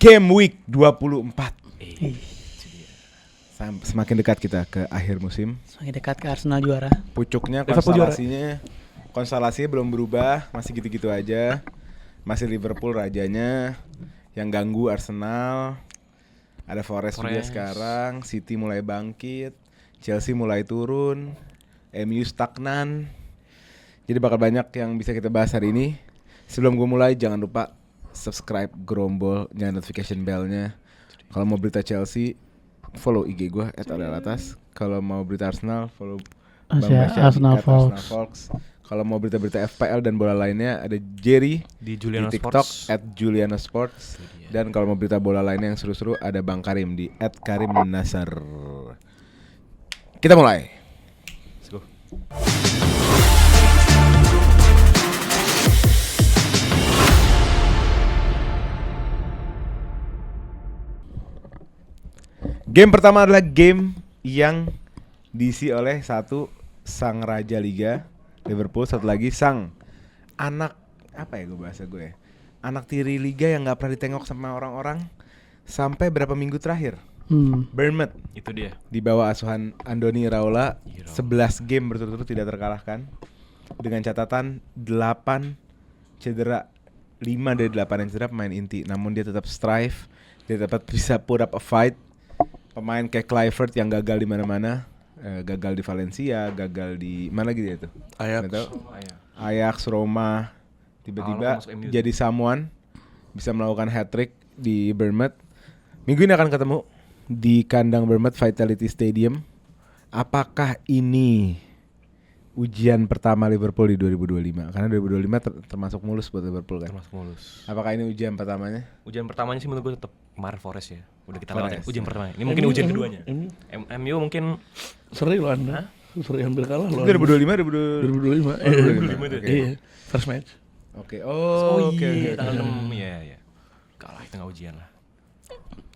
Game Week 24. Semakin dekat kita ke akhir musim. Semakin dekat ke Arsenal juara. Pucuknya Liverpool konstelasinya belum berubah, masih gitu-gitu aja. Masih Liverpool rajanya, yang ganggu Arsenal. Ada Forest juga sekarang, City mulai bangkit, Chelsea mulai turun, MU stagnan. Jadi bakal banyak yang bisa kita bahas hari ini. Sebelum gue mulai, jangan lupa subscribe, gerombol, nyalain notification bell-nya. Kalau mau berita Chelsea, follow IG gue @adalatas. Kalau mau berita Arsenal, follow Bang Basya Arsenal Folks. Kalau mau berita-berita FPL dan bola lainnya, ada Jerry di Juliano di TikTok Sports. @julianosports. Dan kalau mau berita bola lainnya yang seru-seru, ada Bang Karim di @karimnasar. Kita mulai. Let's go. Game pertama adalah game yang diisi oleh satu sang raja liga Liverpool, satu lagi sang anak anak tiri liga yang nggak pernah ditengok sama orang-orang sampai berapa minggu terakhir. Bournemouth Itu dia. di bawah asuhan Andoni Iraola 11 game berturut-turut tidak terkalahkan dengan catatan 8 cedera, 5 dari 8 yang cedera pemain inti, namun dia tetap strive, dia tetap bisa put up a fight. Pemain kayak Kluivert yang gagal di mana-mana, gagal di Valencia, gagal di mana gitu ya tuh? Ajax, Roma, tiba-tiba jadi someone bisa melakukan hat-trick di Bournemouth. Minggu ini akan ketemu di kandang Bournemouth Vitality Stadium. Apakah ini ujian pertama Liverpool di 2025? Karena 2025 termasuk mulus buat Liverpool kan. Termasuk mulus. Apakah ini ujian pertamanya? Ujian pertamanya sih menurut gue tetap kemarin Forest ya. Udah kita lewat ya. Forest. Ujian pertama. Ini mungkin ujian keduanya. MU mungkin Seri lo Anda. Seri hampir kalah lo. 2025 2025. 2025 itu. Iya. First match. Oke. Oke. Tanggal 6 ya. Kalah di tengah ujian lah.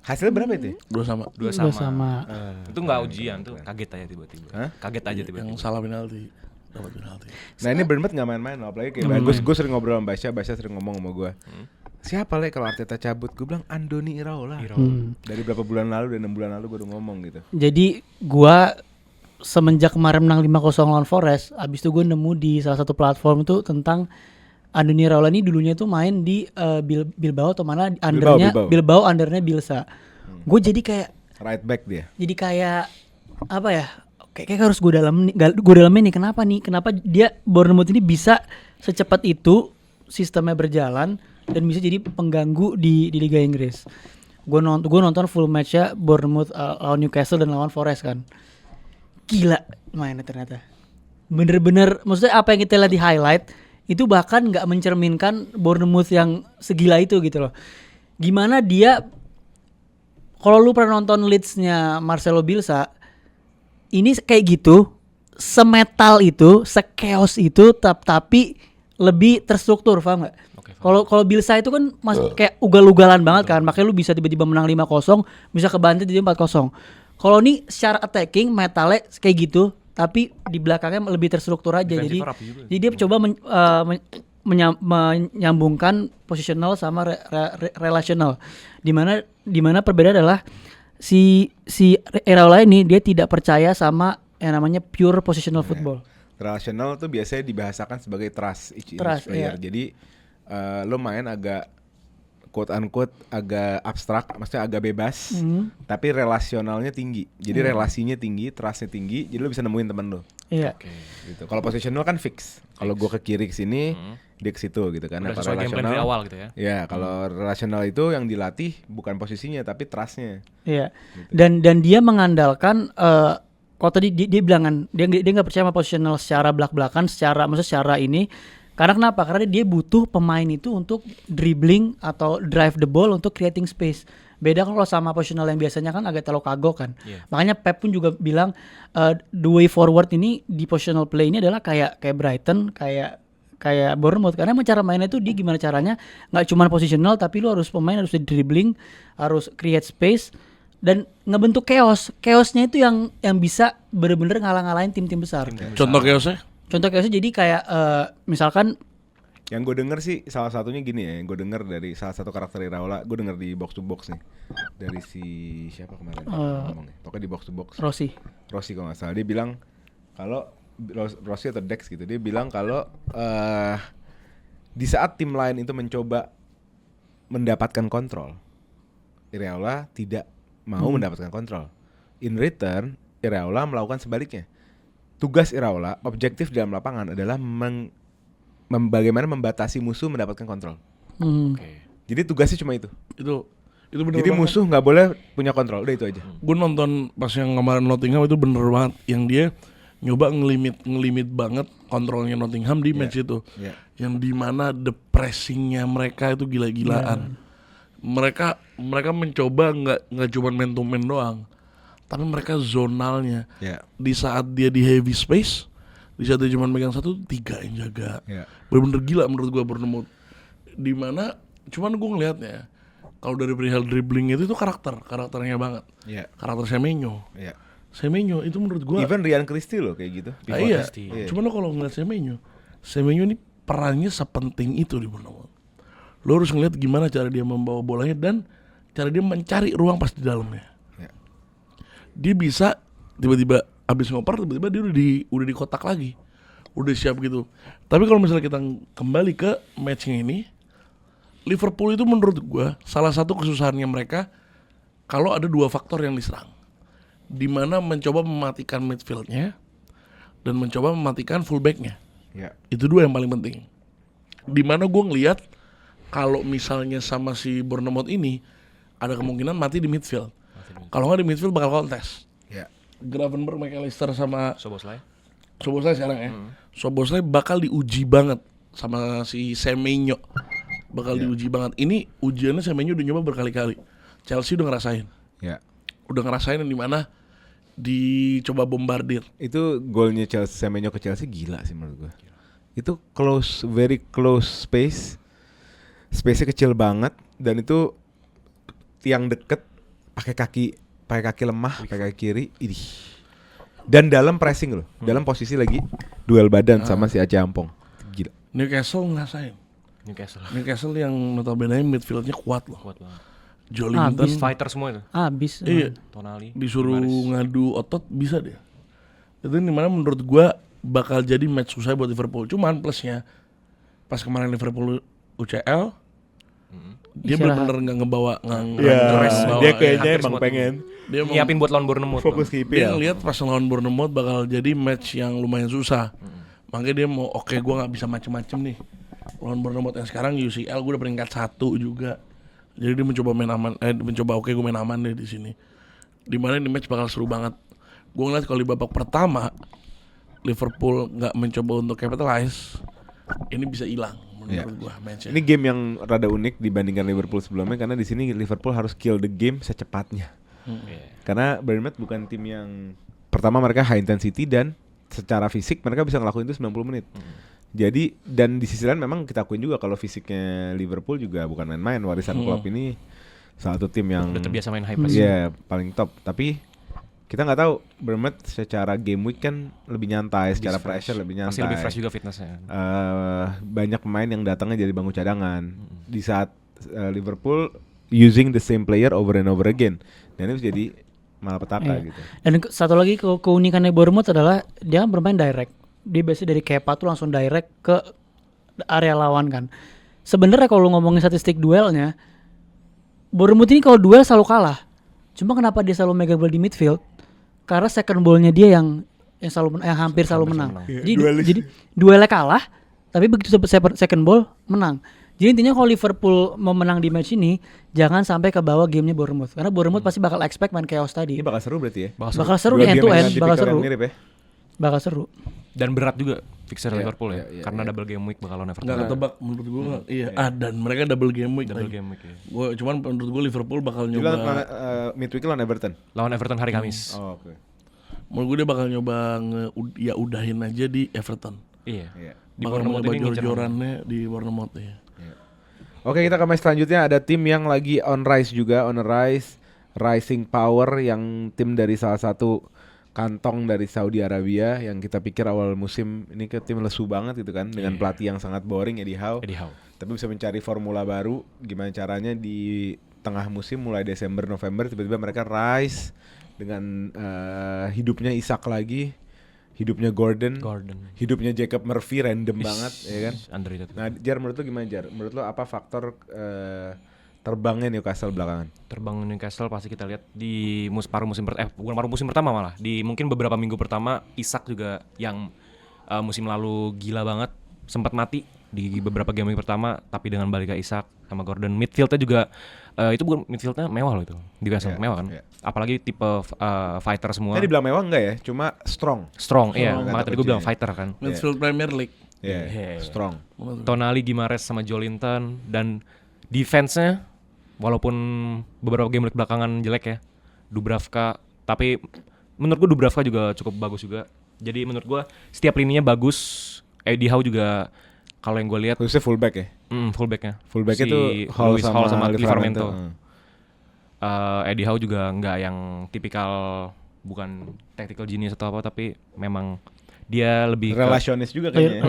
Hasilnya berapa itu? 2 sama. 2 sama. Itu enggak ujian tuh, kaget aja tiba-tiba. Hah? Kaget aja tiba-tiba. Yang salah penalti. Dapat penalti. Nah ini Bournemouth gak main-main loh, apalagi kayak gue sering ngobrol sama Basya sering ngomong sama gue. Siapa Le kalau Arteta cabut? Gue bilang Andoni Iraola. Dari berapa bulan lalu, dari 6 bulan lalu gue udah ngomong gitu. Jadi gua semenjak kemarin menang 5-0 lawan Forest, abis itu gue nemu di salah satu platform itu tentang Andoni Iraola ini dulunya tuh main di Bilbao atau mana undernya Bilbao undernya Bielsa. Gue jadi kayak Right back dia. jadi kayak apa ya? Kayak harus gue dalamin nih kenapa dia Bournemouth ini bisa secepat itu sistemnya berjalan dan bisa jadi pengganggu di Liga Inggris. Gue nonton full matchnya Bournemouth lawan Newcastle dan lawan Forest kan. Gila mainnya ternyata. Bener-bener maksudnya apa yang kita lihat di highlight itu bahkan nggak mencerminkan Bournemouth yang segila itu gitu loh. Gimana dia, kalau lu pernah nonton Leeds-nya Marcelo Bielsa, ini kayak gitu, semetal itu, sekeos itu, tapi lebih terstruktur, paham nggak? Kalau Bielsa itu kan kayak ugal-ugalan banget kan, makanya lu bisa tiba-tiba menang 5-0, bisa kebantai jadi 4-0. Kalau ini secara attacking, metalnya kayak gitu, tapi di belakangnya lebih terstruktur aja. Jadi dia coba menyambungkan positional sama relational. Di mana perbedaan adalah si Iraola ini dia tidak percaya sama yang namanya pure positional football. Relational tuh biasanya dibahasakan sebagai trust each player. Iya. Jadi lo main agak quote unquote agak abstrak, maksudnya agak bebas, tapi relasionalnya tinggi. Jadi relasinya tinggi, trustnya tinggi, jadi lo bisa nemuin temen lo. Iya. Gitu. Kalau positional kan fix. Kalau gue ke kiri ke sini, dia ke situ gitu kan. Udah Kalau sesuai game plan dari awal gitu ya. Ya, kalau relasional itu yang dilatih bukan posisinya tapi trustnya. Iya. Dan dia mengandalkan kalau tadi dia bilang kan dia nggak percaya sama positional secara belak-belakan, secara ini. Karena kenapa? Karena dia butuh pemain itu untuk dribbling atau drive the ball untuk creating space. Beda kalau sama positional yang biasanya kan agak terlalu kagok kan. Yeah. Makanya Pep pun juga bilang the way forward ini di positional play ini adalah kayak Brighton, kayak Bournemouth. Karena cara mainnya itu dia gimana caranya nggak cuma positional tapi lu harus pemain harus dribbling, harus create space dan ngebentuk chaos. Chaosnya itu yang bisa bener-bener ngalah-ngalahin tim-tim besar. Contoh chaosnya? Contoh chaosnya jadi kayak misalkan Yang gue denger sih salah satunya gini ya, yang gue denger dari salah satu karakter Iraola, gue denger di box to box nih. Dari si siapa kemarin ngomongnya. Pokoknya di box to box. Rossi. Rossi kalau nggak salah, dia bilang kalau Rossi atau Dex gitu, dia bilang kalau di saat tim lain itu mencoba mendapatkan kontrol, Iraola tidak mau mendapatkan kontrol. In return, Iraola melakukan sebaliknya. Tugas Iraola, objektif dalam lapangan adalah bagaimana membatasi musuh mendapatkan kontrol. Jadi tugasnya cuma itu. Itu bener Jadi banget. musuh nggak boleh punya kontrol, udah itu aja. Gue nonton pas yang kemarin Nottingham itu bener banget, yang dia nyoba ngelimit banget kontrolnya Nottingham di match itu. Yang dimana the pressingnya mereka itu gila-gilaan. Mereka mencoba nggak cuma man to man doang, tapi mereka zonalnya. Di saat dia di heavy space, di saat dia cuma megang 1, 3 yang jaga. Bener-bener gila menurut gue Bournemouth. Dimana cuman gue ngelihatnya kalau dari perihal dribbling itu karakternya banget. Karakter Semenyo. Semenyo itu menurut gue. Even Ryan Christie loh kayak gitu. Iya. Cuman lo kalau ngeliat Semenyo ini perannya sepenting itu di Bournemouth. Lo harus ngeliat gimana cara dia membawa bolanya dan cara dia mencari ruang pas di dalamnya. Dia bisa tiba-tiba abis ngoper, tiba-tiba dia udah di kotak lagi, udah siap gitu. Tapi kalau misalnya kita kembali ke matchnya ini, Liverpool itu menurut gua salah satu kesusahannya mereka kalau ada 2 faktor yang diserang, dimana mencoba mematikan midfieldnya dan mencoba mematikan fullbacknya. Itu 2 yang paling penting. Dimana gua ngelihat kalau misalnya sama si Bournemouth ini ada kemungkinan mati di midfield. Kalau nggak di midfield bakal kontes. Gravenberch, McAllister sama Szoboszlai sekarang ya. Szoboszlai bakal diuji banget sama si Semenyo. Bakal diuji banget. Ini ujiannya Semenyo udah nyoba berkali-kali. Chelsea udah ngerasain. Udah ngerasain yang dimana dicoba bombardir. Itu golnya Semenyo ke Chelsea gila sih menurut gue. Itu close, very close space-nya kecil banget dan itu tiang deket pakai kaki lemah, pakai kaki kiri, dan dalam pressing loh, dalam posisi lagi duel badan sama si Aceh Ampong, gila. Newcastle ngerasain. Newcastle yang notabene midfieldnya kuat loh. Kuat banget. Joelinton Fighter semua itu. Abis. Iya. Tonali. Disuruh ngadu otot bisa dia. Itu dimana menurut gua bakal jadi match susah buat Liverpool. Cuman plusnya pas kemarin Liverpool UCL, dia benar-benar nggak ngebawa Dia kayaknya emang pengen dia mau nyiapin buat lawan Bournemouth. fokus ke dia IPL. ngeliat pas lawan Bournemouth bakal jadi match yang lumayan susah. Makanya dia mau gua nggak bisa macem-macem nih lawan Bournemouth yang sekarang UCL gue udah peringkat 1 juga. Jadi dia mencoba main aman, gue main aman deh di sini. Dimana ini match bakal seru banget. Gue ngeliat kalau di babak pertama Liverpool nggak mencoba untuk capitalize, ini bisa hilang menurut gue matchnya. Ini game yang rada unik dibandingkan Liverpool sebelumnya karena di sini Liverpool harus kill the game secepatnya. Karena Bournemouth bukan tim yang pertama mereka high intensity dan secara fisik mereka bisa ngelakuin itu 90 menit. Jadi dan di sisi lain memang kita akuin juga kalau fisiknya Liverpool juga bukan main-main. Warisan Klopp ini salah satu tim yang udah terbiasa main high press. Iya, paling top. Tapi kita nggak tahu Bournemouth secara game week kan lebih nyantai, secara pressure lebih nyantai. Pasti lebih fresh juga fitnessnya. Banyak pemain yang datangnya jadi bangku cadangan. Di saat Liverpool using the same player over and over again. Dan itu jadi malapetaka gitu. Dan satu lagi keunikannya Bournemouth adalah dia kan bermain direct. Dia biasanya dari Kepa tuh langsung direct ke area lawan kan. Sebenarnya kalau lu ngomongin statistik duelnya, Bournemouth ini kalau duel selalu kalah. Cuma kenapa dia selalu megang bola di midfield? Karena second ball-nya dia yang hampir selalu menang. Jadi duelnya kalah, tapi begitu second ball menang. Jadi intinya kalau Liverpool mau menang di match ini, jangan sampai ke bawah gamenya Bournemouth. Karena Bournemouth pasti bakal expect main chaos tadi. Ini bakal seru berarti ya. Bakal seru nih end to end, bakal seru. Mirip ya. Bakal seru. Dan berat juga fixer Liverpool ya. Karena double game week bakal lawan Everton. Nggak ketebak menurut gue. Dan mereka double game week. Double game week ya. Cuman menurut gue Liverpool bakal Juga nyoba midweek lawan Everton. Lawan Everton hari Kamis. Oh, oke. menurut gue dia bakal nyoba udahin aja di Everton. Iya. Di Bournemouth ini jor-jorannya di Bournemouth ya. Oke, kita ke match selanjutnya. Ada tim yang lagi on rise juga, on a rise, rising power, yang tim dari salah satu kantong dari Saudi Arabia yang kita pikir awal musim ini ke tim lesu banget gitu kan dengan pelatih yang sangat boring Eddie Howe. Tapi bisa mencari formula baru gimana caranya di tengah musim mulai Desember November tiba-tiba mereka rise dengan hidupnya Isak lagi, hidupnya Gordon, hidupnya Jacob Murphy random banget ya kan. Underrated. Nah, Jar menurut lo gimana Jar? Menurut lo apa faktor terbangnya Newcastle belakangan? Terbang Newcastle pasti kita lihat di paruh musim bukan paruh musim pertama malah di mungkin beberapa minggu pertama Isak juga yang musim lalu gila banget sempat mati di beberapa game pertama tapi dengan baliknya Isak sama Gordon midfieldnya juga itu bukan midfieldnya mewah loh itu di Newcastle mewah kan apalagi tipe fighter semua. Tadi bilang mewah enggak ya? Cuma strong iya makanya tadi gue bilang fighter kan. Midfield Premier League. Strong. Tonali, Gimares sama Joelinton dan defense-nya walaupun beberapa game belakangan jelek ya Dubravka tapi menurut gue Dubravka juga cukup bagus juga jadi menurut gue setiap lininya bagus. Eddie Howe juga kalau yang gue lihat khususnya fullback ya fullbacknya itu Hall sama Livramento. Eddie Howe juga nggak yang tipikal bukan tactical genius atau apa tapi memang dia lebih relasionis juga kayaknya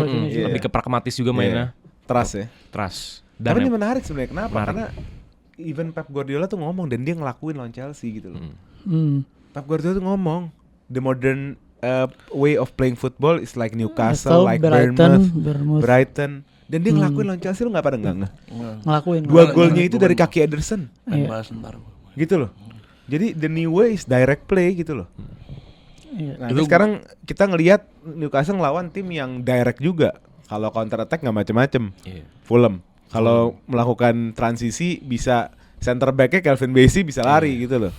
lebih ke pragmatis juga mainnya trust ya dan tapi ini menarik sebenarnya kenapa karena even Pep Guardiola tuh ngomong dan dia ngelakuin lawan Chelsea gitu loh. Pep Guardiola tuh ngomong the modern way of playing football is like Newcastle, like Bournemouth, Brighton. Dan dia ngelakuin lawan Chelsea lu gak pada nggak ngelakuin 2 golnya itu dari kaki Ederson. Bahas ntar. Gitu loh. Jadi the new way is direct play gitu loh. Nah, sekarang kita ngelihat Newcastle ngelawan tim yang direct juga. Kalau counter attack nggak macem-macem. Fulham. Kalau melakukan transisi bisa center back-nya Calvin Bassey bisa lari gitu loh.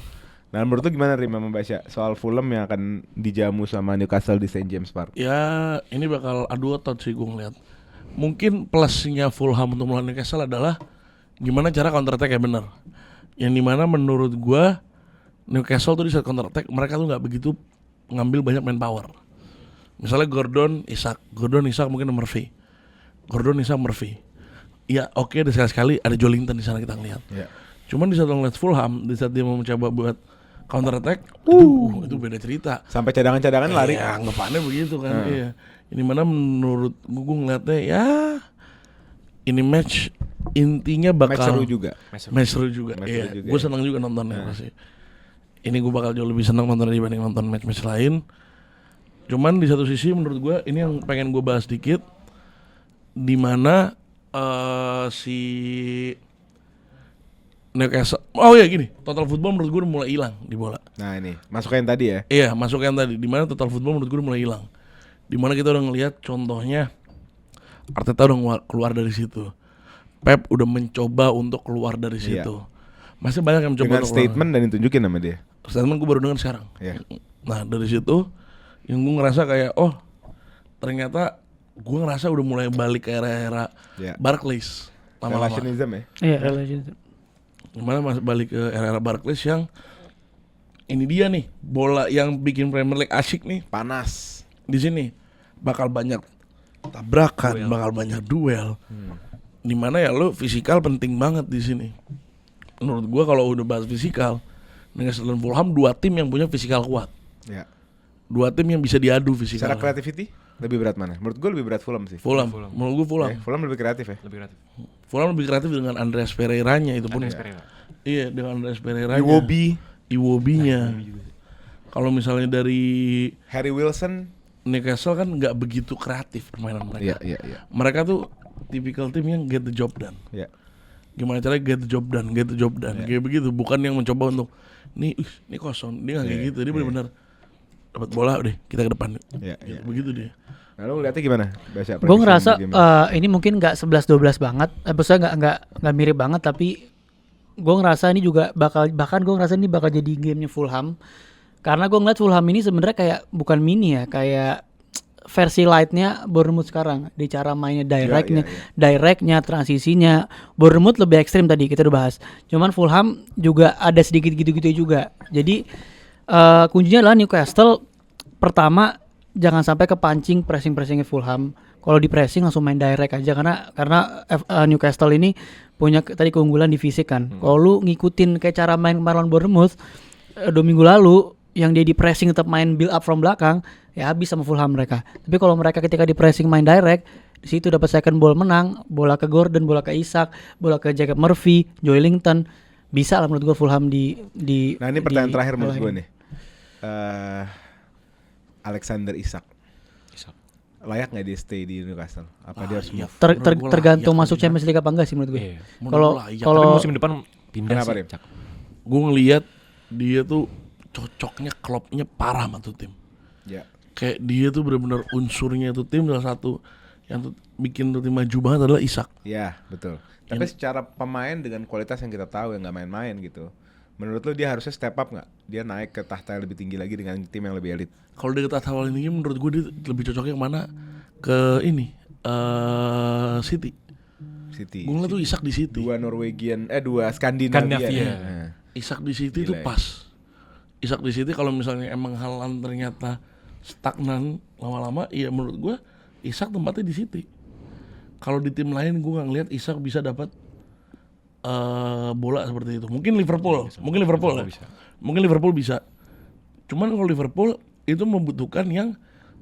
Nah menurut lu gimana Rima membaca soal Fulham yang akan dijamu sama Newcastle di St. James Park? Ya ini bakal adu otot sih gue ngeliat. Mungkin plusnya Fulham untuk melawan Newcastle adalah gimana cara counter attack yang benar. Yang dimana menurut gue Newcastle tuh di saat counter attack mereka tuh nggak begitu ngambil banyak manpower. Misalnya Gordon, Isak mungkin Murphy. Iya oke, ada sekali ada Joelinton di sana kita ngeliat. Cuman di saat ngeliat Fulham, di saat dia mau mencoba buat counter attack, itu beda cerita. Sampai cadangan-cadangan lari. Ya anggapannya begitu kan. Iya. Ini mana menurut gue ngeliatnya ya ini match intinya bakal match seru juga. Iya. Gue senang juga nontonnya pasti. Ini gue bakal jauh lebih senang nonton dibanding nonton match lain. Cuman di satu sisi menurut gue ini yang pengen gue bahas dikit, di mana si Newcastle, gini, total football menurut gue udah mulai hilang di bola. Nah ini masuk yang tadi ya? Iya masuk yang tadi, di mana total football menurut gue udah mulai hilang. Di mana kita udah ngelihat contohnya Arteta udah keluar dari situ, Pep udah mencoba untuk keluar dari situ. Masih banyak yang mencoba dengan statement dan ditunjukin sama dia. Statement gue baru dengar sekarang. Nah dari situ yang gue ngerasa kayak ternyata gue ngerasa udah mulai balik ke era-era Barclays lama-lama. Relationism ya? Iya, relationism. Gimana masih balik ke era-era Barclays yang ini dia nih bola yang bikin Premier League asyik nih, panas. Di sini bakal banyak tabrakan, bakal banyak duel. Dimana ya lo fisikal penting banget di sini. Menurut gue kalau udah bahas fisikal, Newcastle dan Fulham 2 tim yang punya fisikal kuat. 2 tim yang bisa diadu fisikal. Secara creativity lebih berat mana? Menurut gue lebih berat Fulham sih. Fulham. Menurut gue Fulham. Fulham lebih kreatif ya? Fulham lebih kreatif dengan Andreas Pereira-nya itu pun. Iya, dengan Andreas Pereira-nya. Iwobi-nya. Kalau misalnya dari Harry Wilson, Newcastle kan nggak begitu kreatif permainan mereka. Iya. Mereka tuh tipikal tim yang get the job done. Gimana caranya get the job done. Kayak begitu, bukan yang mencoba untuk nih kosong. Dia nggak kayak gitu. Dia benar-benar dapat bola deh, kita ke depan. Begitu dia. Nah, lu ngeliatnya gimana? Gue ngerasa ini mungkin nggak 11-12 banget. Maksudnya nggak mirip banget, tapi gue ngerasa ini juga bahkan gue ngerasa ini bakal jadi gamenya Fulham. Karena gue ngeliat Fulham ini sebenarnya kayak bukan mini ya, kayak versi lightnya Bournemouth sekarang di cara mainnya directnya, transisinya. Bournemouth lebih ekstrim tadi kita udah bahas. Cuman Fulham juga ada sedikit gitu-gitu juga. Jadi kuncinya adalah Newcastle pertama jangan sampai kepancing pressingnya Fulham. Kalau di pressing langsung main direct aja karena Newcastle ini punya tadi keunggulan di fisik kan. Kalau lu ngikutin kayak cara main kemarin Bournemouth 2 minggu lalu yang dia di pressing tetap main build up from belakang, ya habis sama Fulham mereka. Tapi kalau mereka ketika di pressing main direct, di situ dapat second ball menang, bola ke Gordon, bola ke Isak, bola ke Jacob Murphy, Joelinton, bisa lah menurut gue Fulham di. Nah ini pertanyaan terakhir menurut gue nih. Alexander Isak layak nggak dia stay di Newcastle? Apa dia harus move? Tergantung masuk Champions League apa enggak sih menurut gue. Iya. Kalau Tapi musim depan pindah Kenapa, sih. Rim? Cak. Gue ngelihat dia tuh cocoknya, klopnya parah sama tuh tim. Ya. Kayak dia tuh benar-benar unsurnya tuh tim, salah satu yang tuh bikin tuh tim maju banget adalah Isak. Ya betul. Tapi secara pemain dengan kualitas yang kita tahu yang nggak main-main gitu. Menurut lu dia harusnya step up nggak? Dia naik ke tahta yang lebih tinggi lagi dengan tim yang lebih elit. Kalau dia ke tahta paling tinggi menurut gue dia lebih cocoknya yang mana? Ke ini City. City. Gue ngeliat tuh Isak di City. Dua Skandinavia. Skandinavia. Nah. Isak di City tuh Gila ya. pas. Isak di City kalau misalnya emang Haaland ternyata stagnan lama-lama, ya menurut gue Isak tempatnya di City. Kalau di tim lain gue nggak ngeliat Isak bisa dapat bola seperti itu. Mungkin Liverpool ya. Bisa. Mungkin Liverpool bisa. Cuman kalau Liverpool itu membutuhkan yang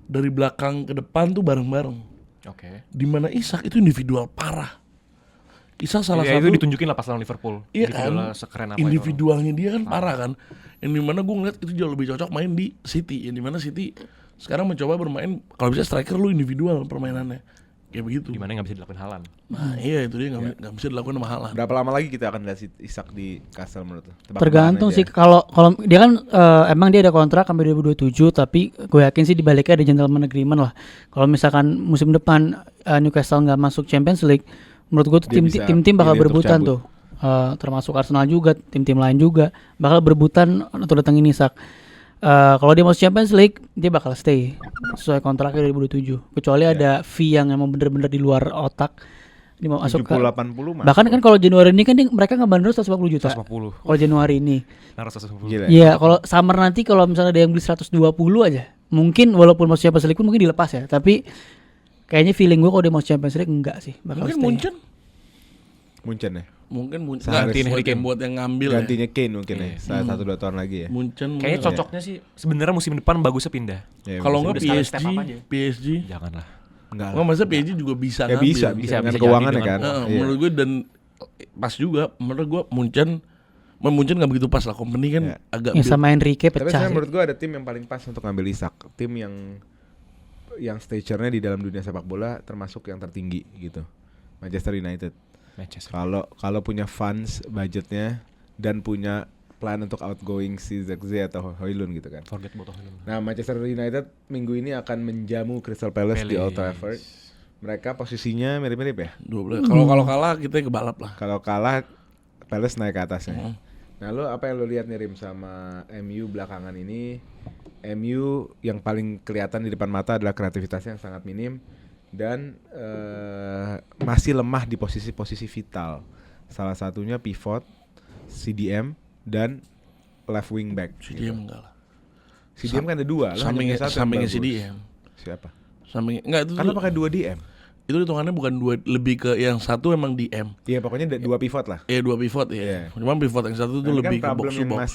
dari belakang ke depan tuh bareng-bareng. Oke. Dimana Isak itu individual parah. Isak salah Ya, satu itu ditunjukin lah pas lawan Liverpool. iya Individualnya kan, sekeren apa individualnya dia kan parah kan. Yang dimana gue ngeliat itu jauh lebih cocok main di City. Yang dimana City sekarang mencoba bermain, kalau bisa striker lu individual permainannya. Kayak begitu. itu. Gimana yang nggak bisa dilakuin Haaland. Nah iya itu dia nggak bisa dilakukan sama Haaland. Berapa lama lagi kita akan lihat Isak di Castle menurut lu? Tergantung sih, kalau dia kan emang dia ada kontrak sampai 2027, tapi gue yakin sih dibaliknya ada gentleman agreement lah. Kalau misalkan musim depan Newcastle nggak masuk Champions League, menurut gue tuh Dia bisa tim bakal pilih untuk berebutan cabut. tuh. Termasuk Arsenal juga, tim-tim lain juga bakal berebutan untuk datengin Isak. Kalau dia masuk Champions League, dia bakal stay sesuai kontraknya 2027. Kecuali ada fee yang emang bener-bener di luar otak. Dia mau masuk 70-80 bahkan kan kalau Januari ini kan mereka ngebandrol 150 juta. 150. Kalau Januari ini. Naruh 150. Gila. Iya, kalau summer nanti kalau misalnya ada yang beli 120 aja, mungkin walaupun masuk Champions League pun mungkin dilepas ya. Tapi kayaknya feeling gue kalau dia masuk Champions League enggak sih, bakal Mungkin stay. Munchen ya. Mungkin Gantiin Harry Kane. buat yang ngambil Gantinya Kane mungkin Iya. ya. 1-2 tahun lagi ya. Munchen Kayaknya cocoknya sih sebenarnya musim depan bagusnya pindah. Ya, kalau bisa. nggak Udah sekali step up aja. PSG Janganlah. Enggak nggak, maksudnya PSG juga bisa Ya ngambil. bisa Bisa dengan jadi keuangannya dengan kan. keuangan. Iya. Menurut gue dan pas juga menurut gue Munchen nggak begitu pas lah, company kan Iya. agak Ya sama Enrique Tapi pecah sebenarnya sih. menurut gua ada tim yang paling pas untuk ngambil Isak. Tim yang stature-nya di dalam dunia sepak bola termasuk yang tertinggi gitu. Manchester United. Manchester. Kalau punya funds budgetnya dan punya plan untuk outgoing si Zirkzee atau Højlund gitu kan. Forget about Haaland. Nah, Manchester United minggu ini akan menjamu Crystal Palace di Old Trafford. Mereka posisinya mirip-mirip ya. 12. Kalau kalah kita kebalap lah. Kalau kalah Palace naik ke atasnya. Nah, lo apa yang lo lihat nih Rim sama MU belakangan ini? MU yang paling kelihatan di depan mata adalah kreativitasnya yang sangat minim dan masih lemah di posisi-posisi vital. Salah satunya pivot, CDM dan left wing back. CDM enggak lah. CDM kan ada dua, lo hanya punya satu yang Sampingnya bagus. CDM. Siapa? Samping enggak itu Kan lo pakai 2 DM. itu hitungannya bukan dua, lebih ke yang satu emang DM. Iya, pokoknya 2 pivot lah. Dua pivot ya. Iya. Cuman pivot yang satu tuh Nah, ini lebih kan ke box to box.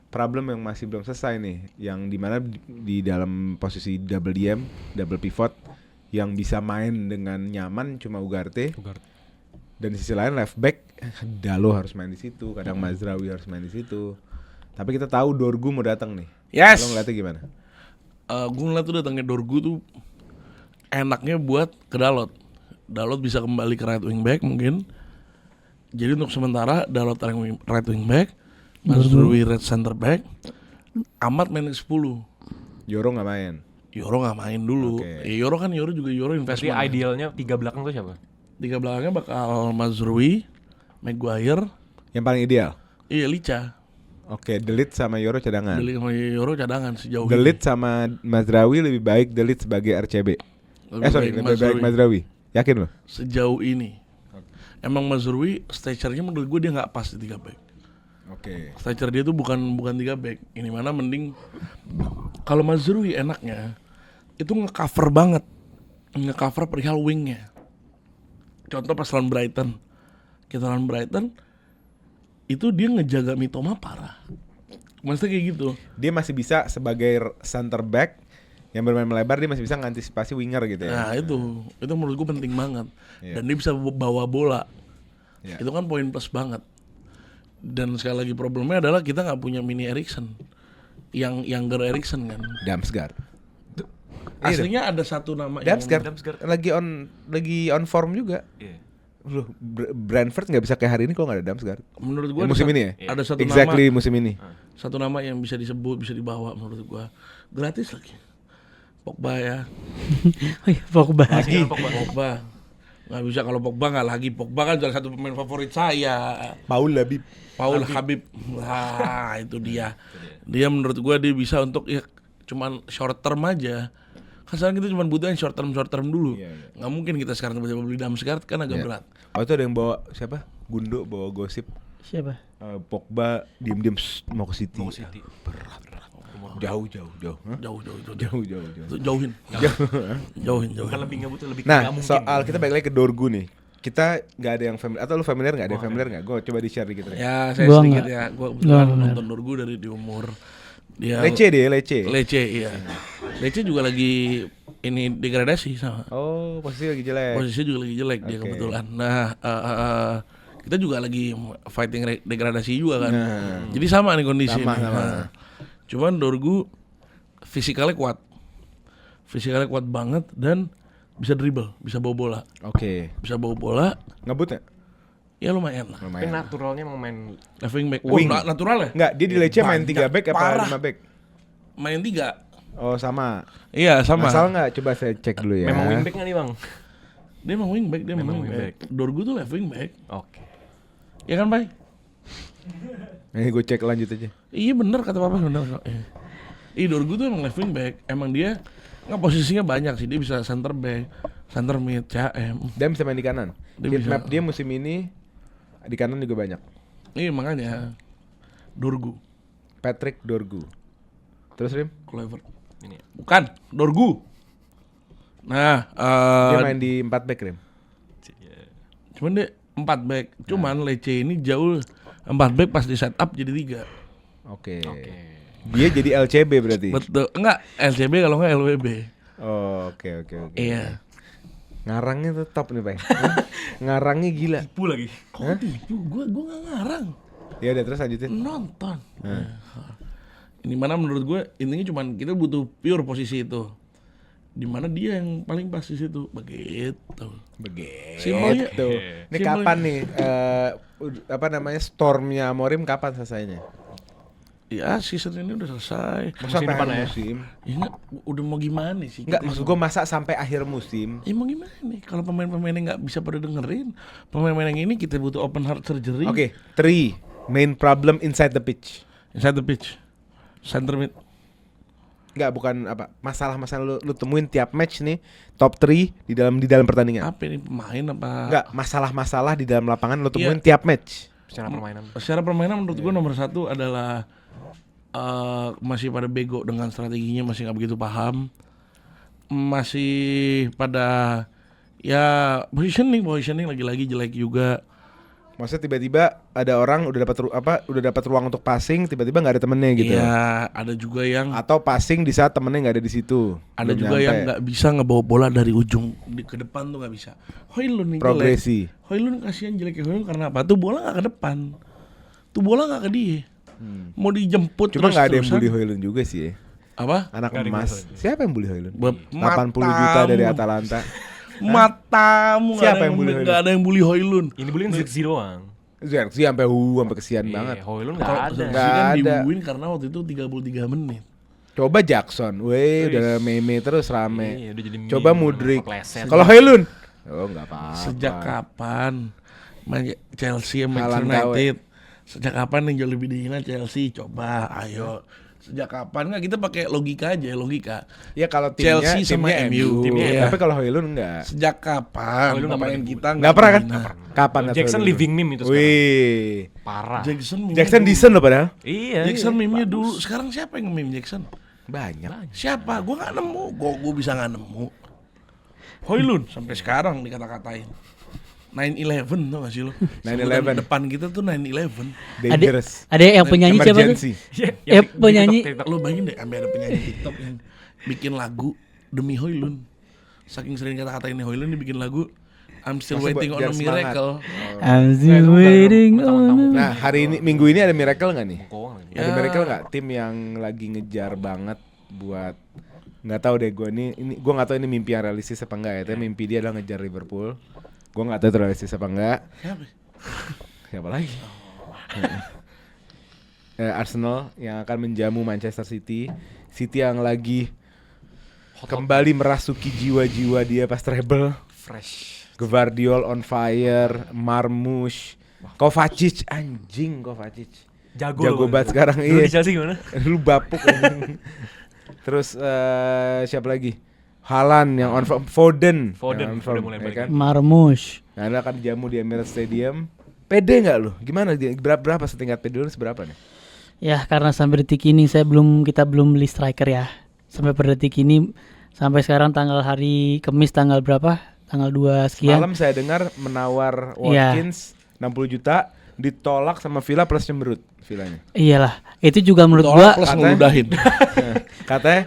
problem yang masih belum selesai nih, yang dimana di dalam posisi double DM, double pivot yang bisa main dengan nyaman cuma Ugarte, dan di sisi lain left back Dalo harus main di situ, kadang Mazraoui harus main di situ. Tapi kita tahu Dorgu mau datang nih. Yes. Lo ngeliatnya gimana? Gue ngeliat tuh datangnya Dorgu tuh enaknya buat ke Dalot. Dalot bisa kembali ke right wing back mungkin. Jadi untuk sementara Dalot right wing back, Mazraoui right center back, Ahmad main di 10. Yoro nggak main. Yoro nggak main dulu. Oke. Ya, Yoro juga Jadi investment. idealnya 3 belakang tuh siapa? Tiga belakangnya bakal Mazraoui, Maguire, Yang paling ideal. iya Licha. Oke, Delit sama Yoro cadangan. Delit sama Yoro cadangan sejauh Delit sama Mazraoui lebih baik Delit sebagai RCB. Lebih baik Mazraoui. Yakin lo? Sejauh ini. Emang Mazraoui stature-nya menurut gue dia nggak pas di 3 back. Oke. Stature dia tuh bukan 3 back. Ini mana mending kalau Mazraoui enaknya itu nge-cover banget. Nge-cover perihal wingnya. Contoh pas lawan Brighton. Kita lawan Brighton itu dia ngejaga Mitoma parah. Maksudnya kayak gitu. Dia masih bisa sebagai center back yang bermain melebar, dia masih bisa ngantisipasi winger gitu ya. Nah itu menurut gue penting banget. Iya. Dan dia bisa bawa bola. Iya. Itu kan poin plus banget. Dan sekali lagi problemnya adalah kita nggak punya mini Eriksen, yang younger Eriksen kan. Damsgaard. Aslinya ada satu nama yang Damsgaard lagi on form juga. Iya. Loh, Brentford nggak bisa kayak hari ini kalau nggak ada Damsgaard. menurut gue Musim ini ya? ada satu Exactly nama, musim ini. satu nama yang bisa disebut, bisa dibawa menurut gue gratis lagi. Pogba ya. Oh iya, Pogba. Pogba. Nggak bisa kalau Pogba nggak lagi. Pogba kan salah satu pemain favorit saya. Paul Habib. Lah itu dia. Dia menurut gua dia bisa untuk ya cuman short term aja. Kan sekarang kita cuma butuh yang short term dulu. Iya. Nggak mungkin kita sekarang tiba-tiba beli Damsgaard kan agak Iya. berat. Oh itu ada yang bawa siapa? Gundo bawa gosip. Siapa? Pogba diem-diem mau ke City. Berat. Jauh. Hah? Jauh. Jauh. Itu jauhin. Jauhin. Bukan lebih nggak butuh, lebih Nah, nggak mungkin. soal kita balik lagi ke Dorgu nih. Kita nggak ada yang familiar, atau lu familiar nggak? Ada yang familiar nggak? Gue coba di share dikit. Ya saya Gua sedikit nggak. ya. Gua Nggak kebetulan benar. nonton Dorgu dari di umur dia. Lece. Lece iya. Lece juga lagi ini degradasi sama. Oh, posisi lagi jelek. Posisinya juga lagi jelek dia Oke. kebetulan. Nah, kita juga lagi fighting degradasi juga kan. Nah. Jadi sama nih kondisi. Sama. Nah, cuman Dorgu fisikalnya kuat. Fisikalnya kuat banget dan bisa dribble, bisa bawa bola. Oke. Bisa bawa bola, Ngebut ya? ya lumayan lah. Tapi Lumayan. naturalnya mau main Left wing back. Wing. Natural ya? Enggak, dia di Lece main 3 Banyak, back apa parah. 5 back? Main 3. Oh, sama. Iya, sama. Masalah nggak? Coba saya cek dulu ya. memang wingback nggak nih bang? Dia emang wing back, dia Memang memang wing back. wingback. Dorgu tuh left wing back. Oke. Ya kan, Bay? Nih gue cek lanjut aja. Iya bener kata papa bener kok. Dorgu tuh emang left wing back. Emang dia nggak posisinya banyak sih. Dia bisa center back, center mid, CM. Dia bisa main di kanan. Dia Heat bisa. map dia musim ini di kanan juga banyak. Iya makanya Dorgu, Patrick Dorgu. Terus Rim? Kluivert. Ini ya. Bukan Dorgu. Nah, Dia main di 4 back Rim. cuman dia 4 back. Cuman Lece ini jauh 4 back pas di setup jadi 3. Oke. Dia jadi LCB berarti. Betul. Enggak LCB kalau enggak LWB. Oh, oke. Iya. Ngarangnya tuh top nih, Pak. Ngarangnya gila. Tipu lagi. Kok tipu? Gua enggak ngarang. Ya udah terus lanjutin. Nonton. Ini mana menurut gue intinya cuman kita butuh pure posisi itu. Di mana dia yang paling pas di situ. Begitu. Simpelnya. Begitu. Ini Simpelnya. kapan nih apa namanya stormnya Amorim kapan selesainya? Ya season ini udah selesai. Masa sampai depan akhir ya? musim? Ya enggak, udah mau gimana sih? Enggak, maksud gue masa sampai akhir musim. Ya mau gimana nih? Kalau pemain-pemainnya nggak bisa pada dengerin, pemain-pemain yang ini kita butuh open heart surgery. Oke, 3 main problem inside the pitch. Inside the pitch, center mid. Enggak, bukan apa masalah-masalah lu temuin tiap match nih top 3 di dalam pertandingan. Apa ini pemain apa? Enggak, masalah-masalah di dalam lapangan lu temuin Iya. tiap match. Secara permainan. Secara permainan menurut gue nomor 1 adalah masih pada bego dengan strateginya, masih nggak begitu paham, masih pada ya positioning lagi-lagi jelek juga. Maksudnya tiba-tiba ada orang udah dapat ruang untuk passing, tiba-tiba nggak ada temennya gitu. Ya ada juga yang Atau passing di saat temennya nggak ada di situ. ada Belum juga nyampe. yang nggak bisa ngebawa bola dari ujung ke depan tuh nggak bisa. Hoylund nih Progresi. jelek. Hoylund kasihan jeleknya Hoylund karena apa? Tuh bola nggak ke depan, tuh bola nggak ke dia. Mau dijemput Cuma nggak ada yang terus-terusan. bully Hoylund juga sih. Ya. Apa? Anak Nggak ada yang emas. bully Siapa yang bully Hoylund? Beb- 80 juta dari matamu. Atalanta. Matamu Siapa yang bully nggak Hoylund? ada yang bully Hoylund. Ini bullying Zirkzee doang. Zirkzee sampai kesian banget. Hoylund nggak Kalau ada. Zirkzee Nggak kan ada. dibubuin karena waktu itu 33 menit. Coba Jackson, weh udah meme terus rame. Iya, udah jadi Coba meme, Mudryk. kepleset. Kalau Hoylund, oh nggak apa-apa. Sejak kapan main Chelsea sama Haaland Manchester United? Sejak kapan yang jauh lebih dihina Chelsea? Coba, ayo. Sejak kapan nggak kita pakai logika aja, logika. Ya kalau timnya, Chelsea sama timnya MU. MU. Iya. Tapi kalau Hoylund enggak. Sejak kapan Hoylund nggak pemain pernah kita Nggak pernah kan? dihina? Kapan? Jackson Hoylund? living meme itu sekarang. Wih. Parah. Meme-nya Jackson dulu. decent loh padahal. Iya. Jackson meme-nya dulu. Sekarang siapa yang nge-meme Jackson? Banyak. Siapa? Gua nggak nemu. Gua bisa nggak nemu. Hoylund sampai sekarang dikata-katain. 9/11 tau gak sih lo? 9/11. Sebutan depan kita tuh 9/11. Dangerous. Ada yang penyanyi siapa tuh? Emergency. Penyanyi. Lo bayangin deh, sampai ada penyanyi TikTok yang bikin lagu demi Hoylun. Saking sering kata-kata ini Hoylun, dia bikin lagu I'm still Maksud waiting buat on a biar miracle. I'm still waiting on. Nah, hari ini minggu ini ada miracle nggak nih? Kok Ada miracle nggak? Tim yang lagi ngejar banget buat nggak tahu deh gue ini gue nggak tahu ini mimpi yang realistis apa enggak ya. Tapi mimpi dia adalah ngejar Liverpool. Gue nggak tahu itu realistis apa enggak. Siapa lagi? Arsenal yang akan menjamu Manchester City. City yang lagi kembali merasuki jiwa-jiwa dia pas treble. fresh. Gvardiol on fire, Marmush, Kovacic anjing Kovacic. Jago banget sekarang Dulu iya. di Chelsea gimana? Lu bapuk anjing. Terus siapa lagi? Haaland yang on Foden yang on form, udah mulai ya balik kan? Marmush. Nah, anda akan jamu di Emirates Stadium. Pede nggak lu? Gimana dia? Berapa setingkat pede lu seberapa nih? Ya karena sampai detik ini kita belum beli striker ya. Sampai per detik ini sampai sekarang tanggal hari Kamis tanggal berapa? Tanggal 2 sekian. Malam saya dengar menawar Iya. Watkins 60 juta ditolak sama Villa plus cemberut Villanya. Iyalah, itu juga menurut Tolak gua plus katanya- ngeludahin. Katanya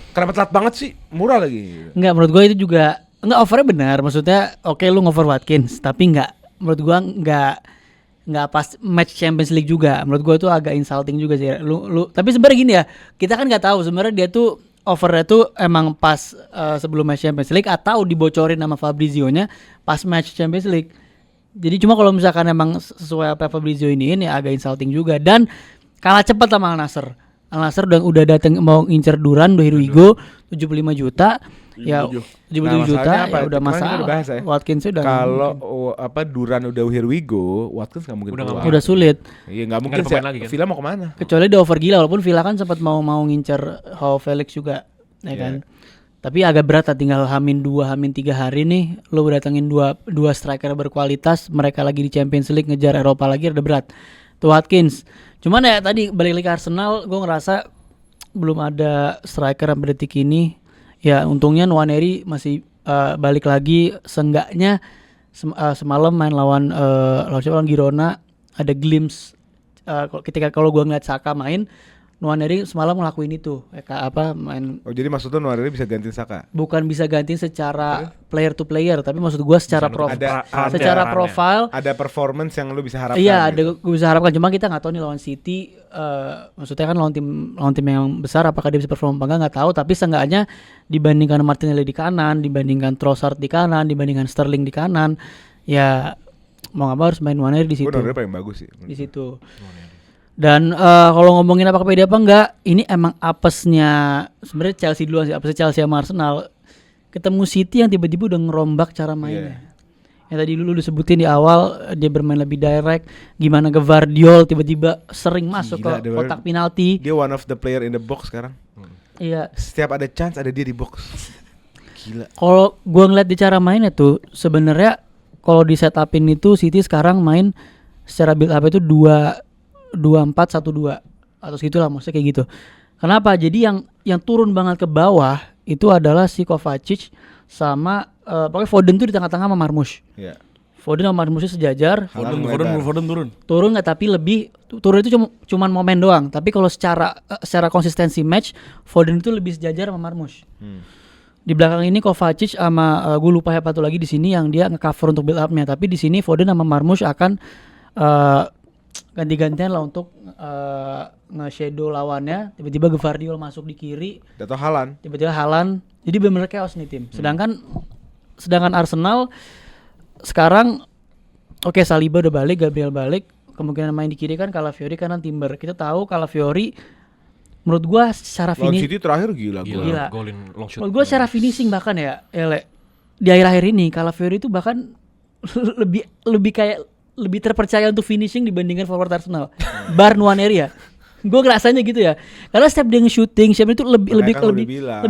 kenapa telat banget sih? Murah lagi. enggak, menurut gua itu juga enggak, overnya benar. Maksudnya oke lu ngover Watkins, tapi enggak, menurut gua enggak pas match Champions League juga. Menurut gua itu agak insulting juga sih. Lu tapi sebenarnya gini ya, kita kan nggak tahu sebenarnya dia tuh overnya tuh emang pas sebelum match Champions League atau dibocorin sama Fabrizio-nya pas match Champions League. Jadi cuma kalau misalkan emang sesuai apa Fabrizio ini ya agak insulting juga, dan kalah cepat sama Al Nassr. Al Nassr udah datang mau ngincer Duran, here we go 75 juta. Ya 77 Nah, juta masalahnya apa? ya udah Kemarin kita masalah. udah bahas ya. Watkins udah Kalau Duran udah here we go, Watkins nggak mungkin Udah nggak keluar. udah sulit. Iya nggak mungkin ada sih. pemain lagi kan? Villa mau kemana? Kecuali dia over gila, walaupun Villa kan sempat mau ngincer Joao Felix juga, ya Iya. kan. Tapi agak berat lah, tinggal Hamin 2, Hamin 3 hari nih lo datengin dua striker berkualitas, mereka lagi di Champions League ngejar Eropa lagi, udah berat. Tuh Watkins. Cuman ya tadi balik lagi ke Arsenal, gue ngerasa belum ada striker sampai detik ini. Ya untungnya Nwaneri masih balik lagi, seenggaknya semalam main lawan Girona ada glimpse ketika kalau gue ngeliat Saka main, Nwaneri semalam ngelakuin itu main, Oh jadi maksudnya Nwaneri bisa gantiin Saka? bukan bisa gantiin secara player to player, tapi maksud gue secara secara profile. Ada performance yang lu bisa harapkan. Iya, gitu. ada gue bisa harapkan, cuma kita nggak tahu nih lawan City, maksudnya kan lawan tim yang besar, apakah dia bisa perform apa nggak tahu, tapi seenggaknya dibandingkan Martinelli di kanan, dibandingkan Trossard di kanan, dibandingkan Sterling di kanan, ya mau nggak mau harus main Nwaneri di situ. Gue Nwaneri paling bagus sih. Di situ. Dan kalau ngomongin apakah pede apa enggak, ini emang apesnya sebenarnya Chelsea duluan sih, apesnya Chelsea sama Arsenal. Ketemu City yang tiba-tiba udah ngerombak cara mainnya. Yang tadi lu disebutin di awal, dia bermain lebih direct, gimana Gvardiol tiba-tiba sering masuk Gila, ke kotak penalti. Dia one of the player in the box sekarang. Iya. Setiap ada chance ada dia di box. Gila. Kalau gua ngeliat di cara mainnya tuh, sebenarnya kalau di setupin itu City sekarang main secara build up itu 2-4-1-2 atau segitulah, maksudnya kayak gitu. Kenapa? Jadi yang turun banget ke bawah itu adalah si Kovacic sama pokoknya Foden tuh di tengah-tengah sama Marmush. Iya. Foden sama Marmushnya sejajar. Foden turun. Turun nggak, tapi lebih turun itu cuman momen doang. Tapi kalau secara konsistensi match, Foden itu lebih sejajar sama Marmush. Di belakang ini Kovacic sama gue lupa siapa tuh lagi di sini yang dia nge-cover untuk build up-nya. Tapi di sini Foden sama Marmush akan ganti-gantian lah untuk nge-shadow lawannya. Tiba-tiba Gvardiol masuk di kiri, Atau Haaland. tiba-tiba Haaland. Jadi benar-benar chaos nih tim. Sedangkan Arsenal sekarang oke, Saliba udah balik, Gabriel balik, kemungkinan main di kiri kan Calafiori, kanan Timber. Kita tahu Calafiori menurut gua secara Lawan finish, City terakhir gila. Gila. Golin long shoot. menurut gua secara finishing bahkan ya, Ele, di akhir-akhir ini Calafiori itu bahkan lebih kayak lebih terpercaya untuk finishing dibandingkan forward Arsenal. Bar Nwaneri ya. Gue ngerasanya gitu ya. Karena setiap dia nge-shooting, siapa itu lebih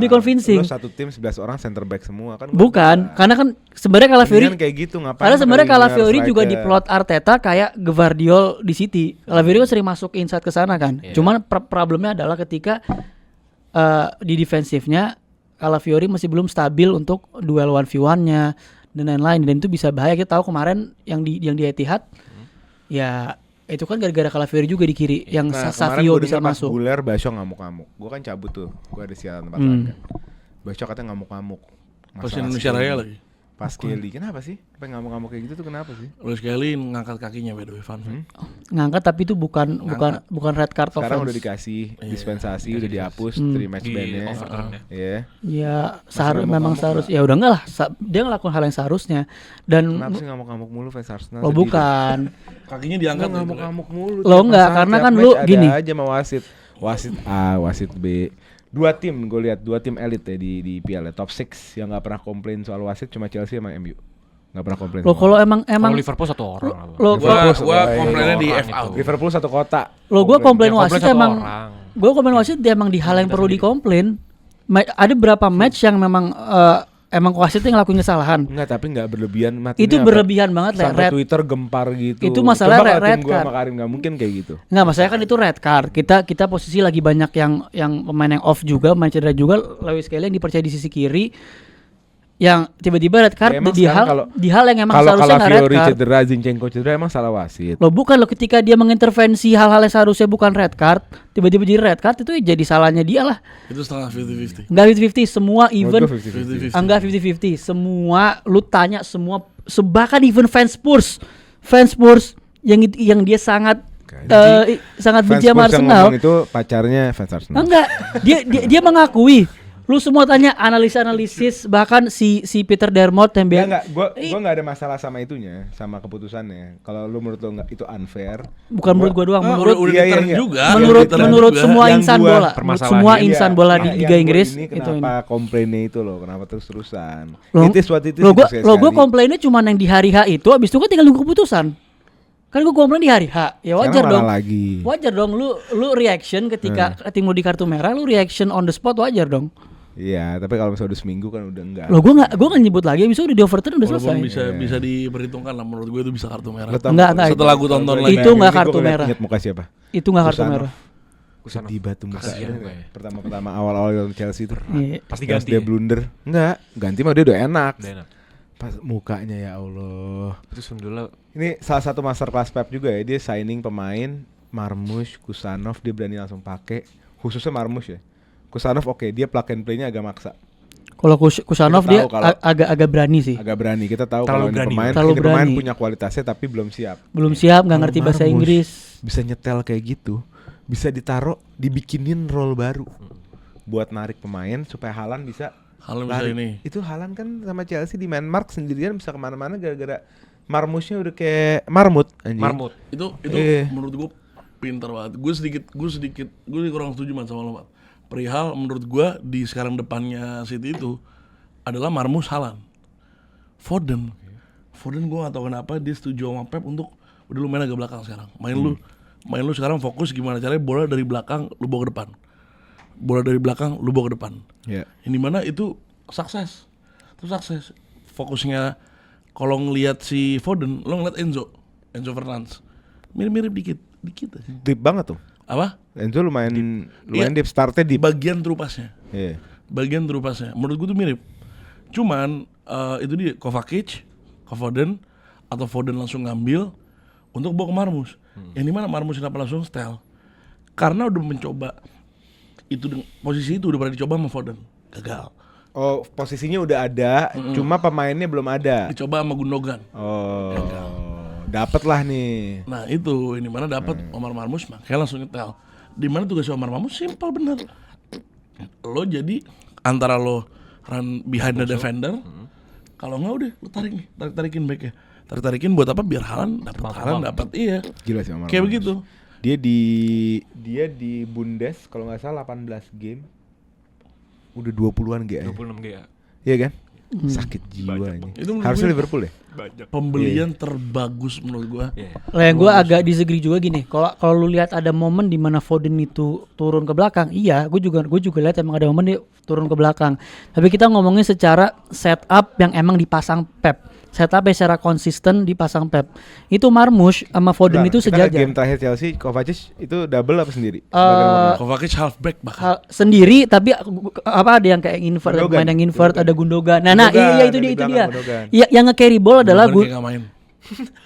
convincing. Lo satu tim 11 orang center back semua kan. Bukan, karena kan sebenarnya Calafiori kayak gitu ngapain? karena sebenarnya kali Calafiori harus juga striker? di plot Arteta kayak Gvardiol di City. Calafiori kan sering masuk inside ke sana kan. Cuman problemnya adalah ketika di defensifnya Calafiori masih belum stabil untuk duel 1v1-nya dan lain-lain, dan itu bisa bahaya. Kita tahu kemarin yang di Etihad ya itu kan gara-gara Calafiori juga di kiri yang Savio bisa masuk. Guler Basho ngamuk-ngamuk. Gue kan cabut tuh. Gue ada siaran tempat lain kan. Basho katanya ngamuk-ngamuk. Pas Indonesia Raya lagi. Pas Kelly. Kenapa sih? Apa ngamuk-ngamuk kayak gitu tuh kenapa sih? Luis Kelly ngangkat kakinya by the way, fun fact. Ngangkat tapi itu bukan red card Sekarang offense. udah dikasih dispensasi, udah dihapus 3 match ban-nya. Iya. Ya memang seharus ya udah enggak lah, dia ngelakuin hal yang seharusnya. Dan Kenapa sih ngamuk-ngamuk mulu fans Arsenal? lo bukan Kakinya diangkat gitu, ngamuk-ngamuk mulu. Lo tiap enggak, masalah, karena tiap kan match lu ada gini. aja sama wasit. Wasit A, wasit B. Dua tim gue lihat, 2 tim elit ya di Piala top 6 yang enggak pernah komplain soal wasit cuma Chelsea sama MU. Enggak pernah komplain. lo kalau emang Kalau Liverpool satu orang. lo Gua komplainnya di orang FA. itu. Liverpool satu kota. lo gue komplain Yang wasit komplain satu emang orang. gue komplain wasit dia emang di hal yang perlu dikomplain. Ada berapa match yang memang emang wasitnya ngelakuin kesalahan. Enggak, tapi enggak berlebihan. Itu berlebihan banget lah, sampai red. Twitter gempar gitu. Itu masalah Coba kalau red tim gua card. sama Karim enggak mungkin kayak gitu. Enggak, masalahnya kan itu red card. Kita posisi lagi banyak yang pemain yang off juga, pemain cedera juga. Lewis Kelly yang dipercaya di sisi kiri, yang tiba-tiba red card Ya, emang di sekarang hal yang emang kalau seharusnya nggak red Calafiori card. cedera, Zinchenko cedera emang salah wasit. Lo bukan lo ketika dia mengintervensi hal-hal yang seharusnya bukan red card, tiba-tiba jadi red card, itu jadi salahnya dia lah. Itu setengah 50-50. Enggak 50-50, semua even Menurut gua 50-50. enggak 50-50, semua lu tanya semua bahkan even fans Spurs yang dia sangat sangat Fans benci sama Spurs yang Arsenal. ngomong itu pacarnya fans Arsenal. Enggak, dia mengakui. Lu semua tanya analisis bahkan si Peter Dermot yang Enggak, gua enggak ada masalah sama itunya, sama keputusannya. Kalau lu menurut lu enggak itu unfair. bukan menurut gua doang, menurut udah iya, diterang iya. juga. menurut juga. semua Yang insan gua bola, menurut semua permasalahannya insan Iya, bola di yang Liga gua Inggris ini itu. kenapa komplainnya itu loh, kenapa terus-terusan. Lo, It is what it is. lo gitu gua sekali. komplainnya cuma yang di hari H itu, abis itu gua tinggal nunggu keputusan. Kan gua komplain di hari H, ya wajar Sekarang dong. malah lagi. Wajar dong lu reaction ketika tim lu di kartu merah, lu reaction on the spot wajar dong. Iya, tapi kalau misalnya udah seminggu kan udah enggak. Lo gua nggak nyebut lagi, abis itu udah di overturn udah Walaupun selesai. bisa diperhitungkan lah, menurut gue itu bisa kartu merah. Lo tau Enggak, Setelah gue tonton lagi. Itu nggak kartu merah. Ingat muka siapa? Itu nggak kartu Kusanov. merah. Sedih banget tuh muka. Kasihan gue. Pertama-pertama awal-awal Chelsea itu. Iya. Pasti Pas ganti. dia blunder. Enggak, ganti mah dia udah enak. Udah enak. Pas mukanya ya Allah. Itu Sundula Ini salah satu master class Pep juga ya. Dia signing pemain Marmush, Kusanov, dia berani langsung pakai. Khususnya Marmush ya. Kusanov oke, dia plug and play-nya agak maksa. Kalau Kusanov Kita dia tahu kalau- agak berani sih. Agak berani. Kita tahu Terlalu kalau ini berani. pemain, Terlalu ini pemain berani. punya kualitasnya tapi belum siap. Belum siap, nggak ngerti Kalau bahasa Marmush Inggris. Bisa nyetel kayak gitu. Bisa ditaruh, dibikinin role baru. Buat narik pemain supaya Haaland bisa Haaland bisa lari. ini. Itu Haaland kan sama Chelsea di Mark sendirian bisa kemana-mana gara-gara Marmushnya udah kayak marmut anjing. Marmut. Itu Iya. menurut gue pintar banget. Gue kurang setuju man sama lo, Mat. Perihal menurut gue di sekarang depannya City itu adalah Marmus, Haaland, Foden gue gak tahu kenapa dia setuju sama Pep untuk udah lu main agak belakang sekarang. Main lu sekarang fokus gimana caranya bola dari belakang lu bawa ke depan. Bola dari belakang lu bawa ke depan. Ya. Ini mana itu sukses. Itu sukses. Fokusnya kalau ngelihat si Foden, lo ngeliat Enzo Fernandes. Mirip-mirip dikit aja. Deep banget tuh. Apa? Enzo lumayan Iya. deep, startnya Di deep. bagian terupasnya. Iya. Bagian terupasnya. Menurut gue tuh mirip. Cuman itu dia Kovacic, Foden atau Foden langsung ngambil untuk bawa ke Marmus. Yang dimana Marmus kenapa langsung setel? Karena udah mencoba itu posisi itu udah pernah dicoba sama Foden, gagal. Oh, posisinya udah ada, cuma pemainnya belum ada. Dicoba sama Gundogan. Oh. Dapet lah nih. Nah itu ini mana dapat Omar Marmus makanya langsung nyetel. Di mana tugasnya Omar Marmus simpel bener. Lo jadi antara lo run behind the defender, kalau nggak udah lo tarik nih, tarikin backnya. Tarikin buat apa? Biar Haaland dapat iya. Gila sih Omar Kayak Marmus. begitu. Dia di Bundes kalau nggak salah 18 game. Udah 20-an GA. 26 GA. Iya kan? Sakit jiwa ini. Itu menurut Harusnya gue- Liverpool ya? Pembelian terbagus menurut gua. Lah yang gue agak disagree juga gini. Kalau lu lihat ada momen di mana Foden itu turun ke belakang, iya, gue juga lihat emang ada momen dia turun ke belakang. Tapi kita ngomongin secara setup yang emang dipasang Pep. setupnya secara konsisten dipasang Pep. Itu Marmoush sama Foden Bentar, itu kita lihat sejajar. game terakhir Chelsea, Kovacic itu double apa sendiri? Kovacic halfback bahkan. Sendiri tapi apa ada yang kayak invert, ada Gundogan. pemain yang invert, ada Gundogan. Nah, Gundogan, iya itu yang dia di itu belakang dia. Gundogan. Ya, yang nge-carry ball adalah Bukan kayak nggak main.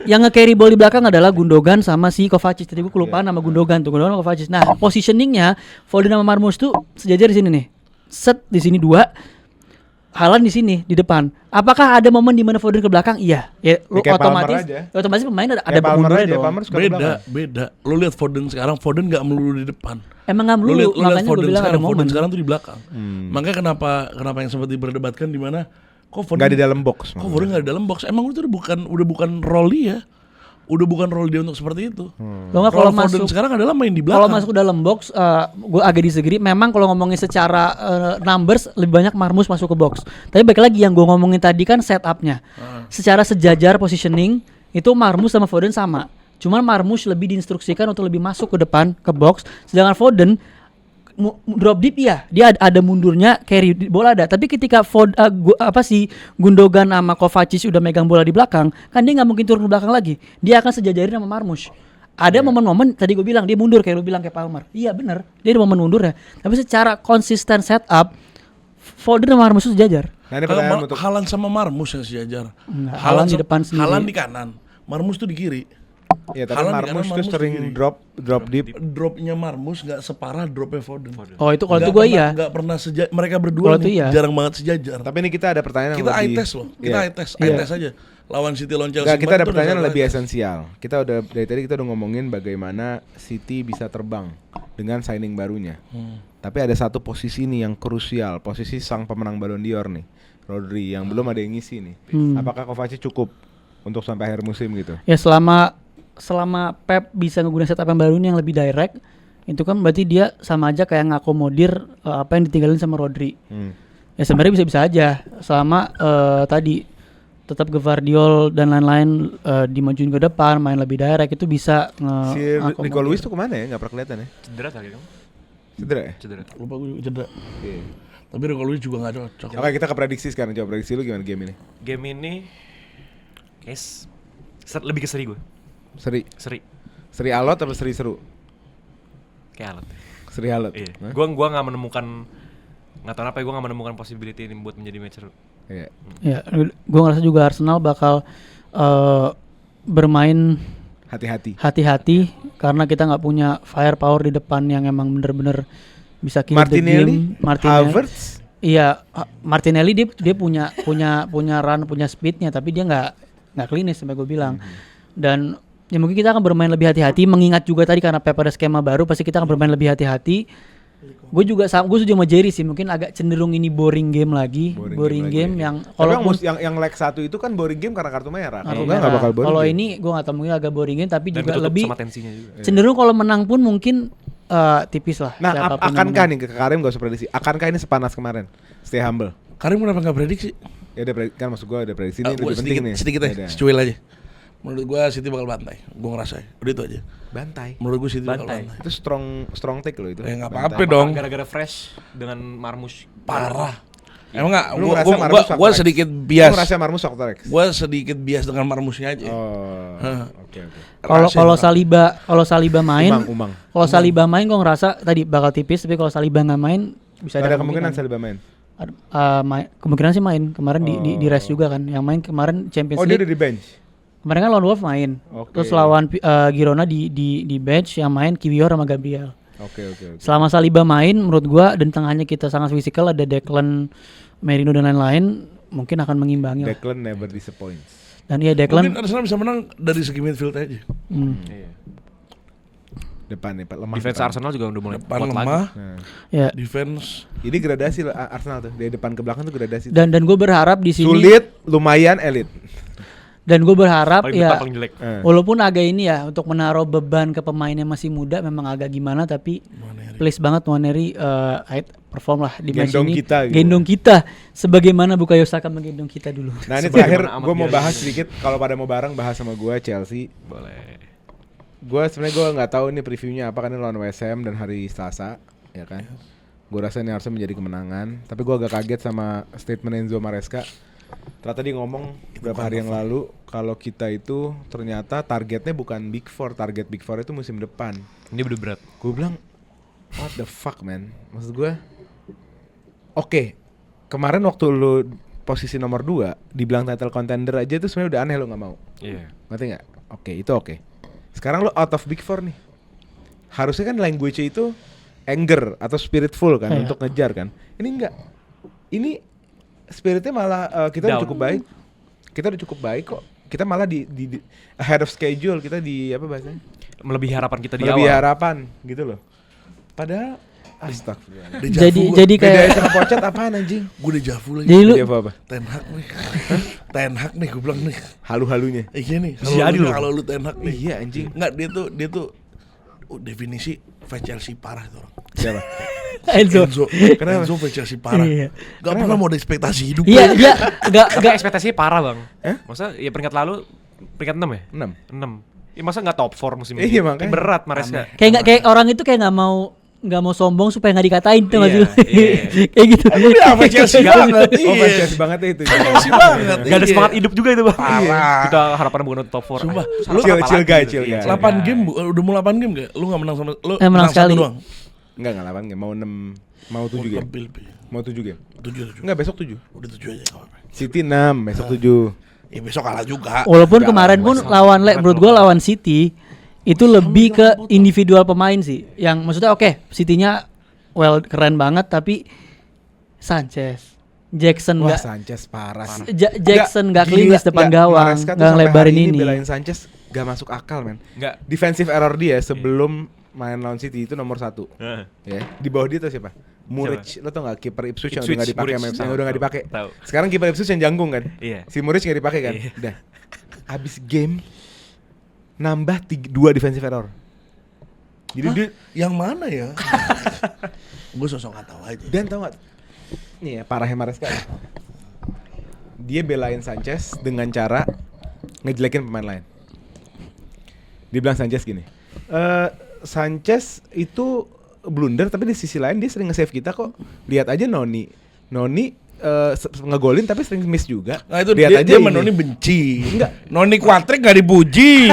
yang nge-carry ball di belakang adalah Gundogan sama si Kovacic. Tadi gue kelupaan nama Gundogan tuh, Gundogan sama Kovacic. Nah, positioningnya Foden sama Marmoush tuh sejajar di sini nih. Set di sini 2, Haaland di sini di depan. Apakah ada momen di mana Foden ke belakang? Iya. Ya, lu kayak Palmer otomatis aja. otomatis pemain ada Kayak Palmer mundurnya aja, dong. Palmer suka ke Beda, belakang. beda. Lu lihat Foden sekarang, Foden nggak melulu di depan. Emang nggak Lu melulu, lihat makanya gue Foden bilang ada sekarang, Foden momen. sekarang tuh di belakang. Makanya kenapa yang sempat diperdebatkan di mana kok Foden Nggak di dalam box. Kok Foden nggak di dalam box? Emang itu udah bukan role dia. Udah bukan role dia untuk seperti itu. Lo nggak kalau Role Foden masuk sekarang adalah main di belakang. kalau masuk ke dalam box, gue agak disagree. Memang kalau ngomongin secara numbers lebih banyak Marmoush masuk ke box. Tapi balik lagi yang gue ngomongin tadi kan setupnya. Secara sejajar positioning itu Marmoush sama Foden sama. Cuman Marmoush lebih diinstruksikan untuk lebih masuk ke depan ke box. Sedangkan Foden drop deep ya, dia ada mundurnya, carry bola ada. Tapi ketika Gundogan sama Kovacic udah megang bola di belakang, kan dia nggak mungkin turun ke belakang lagi. Dia akan sejajarin sama Marmoush. Ada momen-momen tadi gue bilang dia mundur kayak lu bilang kayak Palmer. Iya benar, dia ada momen mundur ya. Tapi secara konsisten setup, Foden sama Marmoush itu sejajar. Nah, ini pertanyaan untuk Haaland sama Marmoush yang sejajar. Enggak, Haaland di depan sendiri. Haaland di kanan, Marmoush tuh di kiri. ya, tapi Haaland di Marmoush kanan, tuh Marmoush sering di kiri. drop deep. Dropnya Marmoush nggak separah dropnya Foden. Oh itu kalau itu Nggak gue pernah- iya. nggak pernah mereka berdua Kalau itu nih iya. jarang banget sejajar. Tapi ini kita ada pertanyaan yang Kita eye lebih test loh, kita Iya. eye test aja. Lawan City lawan Chelsea. Nggak, kita kemarin ada tuh pertanyaan udah lebih eye test. esensial. Kita udah dari tadi kita udah ngomongin bagaimana City bisa terbang dengan signing barunya. Tapi ada satu posisi nih yang krusial, posisi sang pemenang Ballon d'Or nih, Rodri yang belum ada yang ngisi nih. Apakah Kovacic cukup untuk sampai akhir musim gitu? Ya selama Pep bisa ngegunain setup yang baru ini yang lebih direct, itu kan berarti dia sama aja kayak ngakomodir apa yang ditinggalin sama Rodri. Ya sebenarnya bisa-bisa aja selama tadi tetap Gvardiol dan lain-lain dimajuin ke depan, main lebih direct itu bisa Si Rico Lewis tuh kemana ya? Nggak pernah kelihatan ya? Cedera kali kamu? Cedera ya? Cedera. Lupa gue cedera. Iya. Tapi Rico Lewis juga nggak cocok. Oke, kita ke prediksi sekarang. Coba prediksi lu gimana game ini? Game ini lebih ke seri gue. Seri alot atau seri seru? Kayak alat. Seri alot. Iya. Hah? Gua nggak menemukan, nggak tahu apa ya, gue nggak menemukan possibility ini buat menjadi match seru. Iya. Ya, gue ngerasa juga Arsenal bakal bermain hati-hati karena kita nggak punya firepower di depan yang emang bener-bener bisa kill the game. Havertz. Iya, Martinelli dia punya run, punya speednya, tapi dia nggak klinis sampai gue bilang. Dan ya mungkin kita akan bermain lebih hati-hati, mengingat juga tadi karena Pep ada skema baru, pasti kita akan bermain lebih hati-hati. Gue setuju sama Jerry sih, mungkin agak cenderung ini boring game lagi, boring game yang kalau yang leg 1 itu kan boring game karena kartu merah. Kalau enggak enggak bakal boring. Kalau game. ini gue nggak tahu, mungkin agak boring game, tapi Dan juga ketutup lebih sama tensinya juga. cenderung kalau menang pun mungkin tipis lah. Nah, siapapun yang akankah menang. nih ke Karim gak usah prediksi? Akankah ini sepanas kemarin? Stay humble. Karim kenapa nggak prediksi? Ya ada kan maksud gua ada prediksi ini Gua lebih penting nih. sedikit Yaudah. aja, secuil aja. Menurut gua City bakal bantai. Gua ngerasa. Udah itu aja. Bantai. Menurut gua City bakal Bantai. bantai. Itu strong take loh itu. Ya nggak Bantai. apa-apa dong. Gara-gara fresh dengan Marmoush. Parah. Emang nggak? Lu ngerasa Marmoush Gua faktor X? sedikit Lu bias. ngerasa Marmoush faktor X? Gua sedikit bias dengan Marmushnya aja. Oh. Hah. Oke. Kalau Saliba main, Umang. kalau Saliba main gue ngerasa tadi bakal tipis, tapi kalau Saliba nggak main bisa Ada kemungkinan Saliba main. kemungkinan sih main. Kemarin di rest juga kan. Yang main kemarin Champions Oh, dia League. udah di bench. Kemarin kan lawan Wolves main. Oke. Terus lawan Girona di bench, yang main Kiwior sama Gabriel. Oke. Selama Saliba main menurut gua dan tengahnya kita sangat fisikal, ada Declan, Merino dan lain-lain, mungkin akan mengimbangi lah. Declan never disappoints. Dan iya Declan Mungkin Arsenal bisa menang dari segi midfield aja. Iya. Depan nih, Pak, lemah. Defense depan. Arsenal juga udah mulai Depan kuat lagi. lemah, Nah, ya. defense ini gradasi loh Arsenal tuh. Dari depan ke belakang tuh gradasi. Dan gue berharap di sini Sulit, lumayan, elit. dan gue berharap Paling ya depan paling jelek. walaupun agak ini ya untuk menaruh beban ke pemain yang masih muda memang agak gimana, tapi please banget Nwaneri perform lah di match Gendong ini. kita gitu. Gendong kita sebagaimana Bukayo Saka menggendong kita dulu. Nah ini Sebagaimana terakhir amat gue mau biasa. bahas sedikit. Kalau pada mau bareng bahas sama gue Chelsea. Boleh. Gue sebenarnya gue nggak tahu ini previewnya apa, kan ini lawan West Ham dan hari Selasa, ya kan. Gue rasa ini harusnya menjadi kemenangan. Tapi gue agak kaget sama statement Enzo Maresca. Ternyata dia ngomong beberapa hari yang lalu kalau kita itu ternyata targetnya bukan Big Four, target Big Four itu musim depan. Ini bener berat. Gue bilang, what the fuck man? Maksud gue, oke, kemarin waktu lu posisi nomor 2 dibilang title contender aja itu sebenarnya udah aneh, lu nggak mau. Iya. Ngerti nggak? Oke, itu oke. Sekarang lu out of Big Four nih. Harusnya kan language itu anger atau spiritful kan untuk ngejar kan. Ini enggak. Ini spiritnya malah kita udah Down. cukup baik. Kita udah cukup baik kok. Kita malah di ahead of schedule, kita di apa bahasanya? Melebihi harapan kita di Lebih awal. harapan gitu loh. Padahal astagfirullah. Jadi Beda kayak sama Pocet apaan anjing? Gue udah jafu lagi. jadi lu Dia apa? Ten Hag nih. Ten Hag nih gue bilang nih. Halu-halunya. Iya nih. Jadi loh. Kalau lu Ten Hag nih. Iya anjing. Enggak, dia tuh definisi fans Chelsea parah itu orang. Siapa? Enzo. Kenapa? Enzo fans Chelsea parah. Iya. Gak pernah mau ada ekspektasi hidup. Iya, dia Enggak enggak ekspektasinya parah, Bang. Masa ya peringkat lalu peringkat 6 ya? 6. 6. Ya masa enggak top 4 musim Iya, ini? makanya. Berat Maresca. kayak orang itu kayak nggak mau sombong supaya nggak dikatain tuh nggak Iya, sih? iya. Kayak gitu. Iya, fans Chelsea banget. Oh, Iya. Chelsea banget itu. Chelsea banget. Gak ada iya. semangat hidup juga itu, Bang. Parah. Kita harapan bukan untuk top 4. Sumpah. Lu Chill guy, chill guy. 8 game udah mau 8 game gak? Lu gak menang sama lu Menang sekali. 1 doang. Enggak 8 game, mau 6, mau 7 game. Lebih. Mau 7 game. 7. Enggak, besok 7. Udah 7 aja enggak apa-apa. City 6, besok 7. Ya besok kalah juga. Walaupun Nggak kemarin pun menurut gua lawan City itu lebih ke individual pemain sih. Yang maksudnya oke, City-nya keren banget tapi Sanchez, Jackson Wah, nggak Sanchez parah sih. Jackson nggak Gila, klinis depan nggak, gawang, Maresca tuh nggak sampai ngelebarin hari ini. Belain Sanchez gak masuk akal, men. Enggak. Defensive error dia sebelum main lawan City itu nomor 1. Ya, di bawah dia tuh siapa? Muric. Lo tau gak kiper Ipswich yang udah gak dipakai Muric. yang udah gak Tahu, dipakai. tahu. Sekarang kiper Ipswich yang janggung kan? Iya. Si Muric gak dipakai kan? Iya. Udah. Abis game nambah 2 defensive error. Jadi dia Yang mana ya? Gue sosok gak tahu aja. dan tau gak? Nih ya, parahnya Maresca. Dia belain Sanchez dengan cara ngejelekin pemain lain. Dia bilang Sanchez gini, Sanchez itu blunder tapi di sisi lain dia sering nge-save kita kok. Lihat aja Noni ngegolin tapi sering miss juga. Nah itu Lihat dia ini. sama Noni benci. Enggak. Noni Quadrick gak dipuji.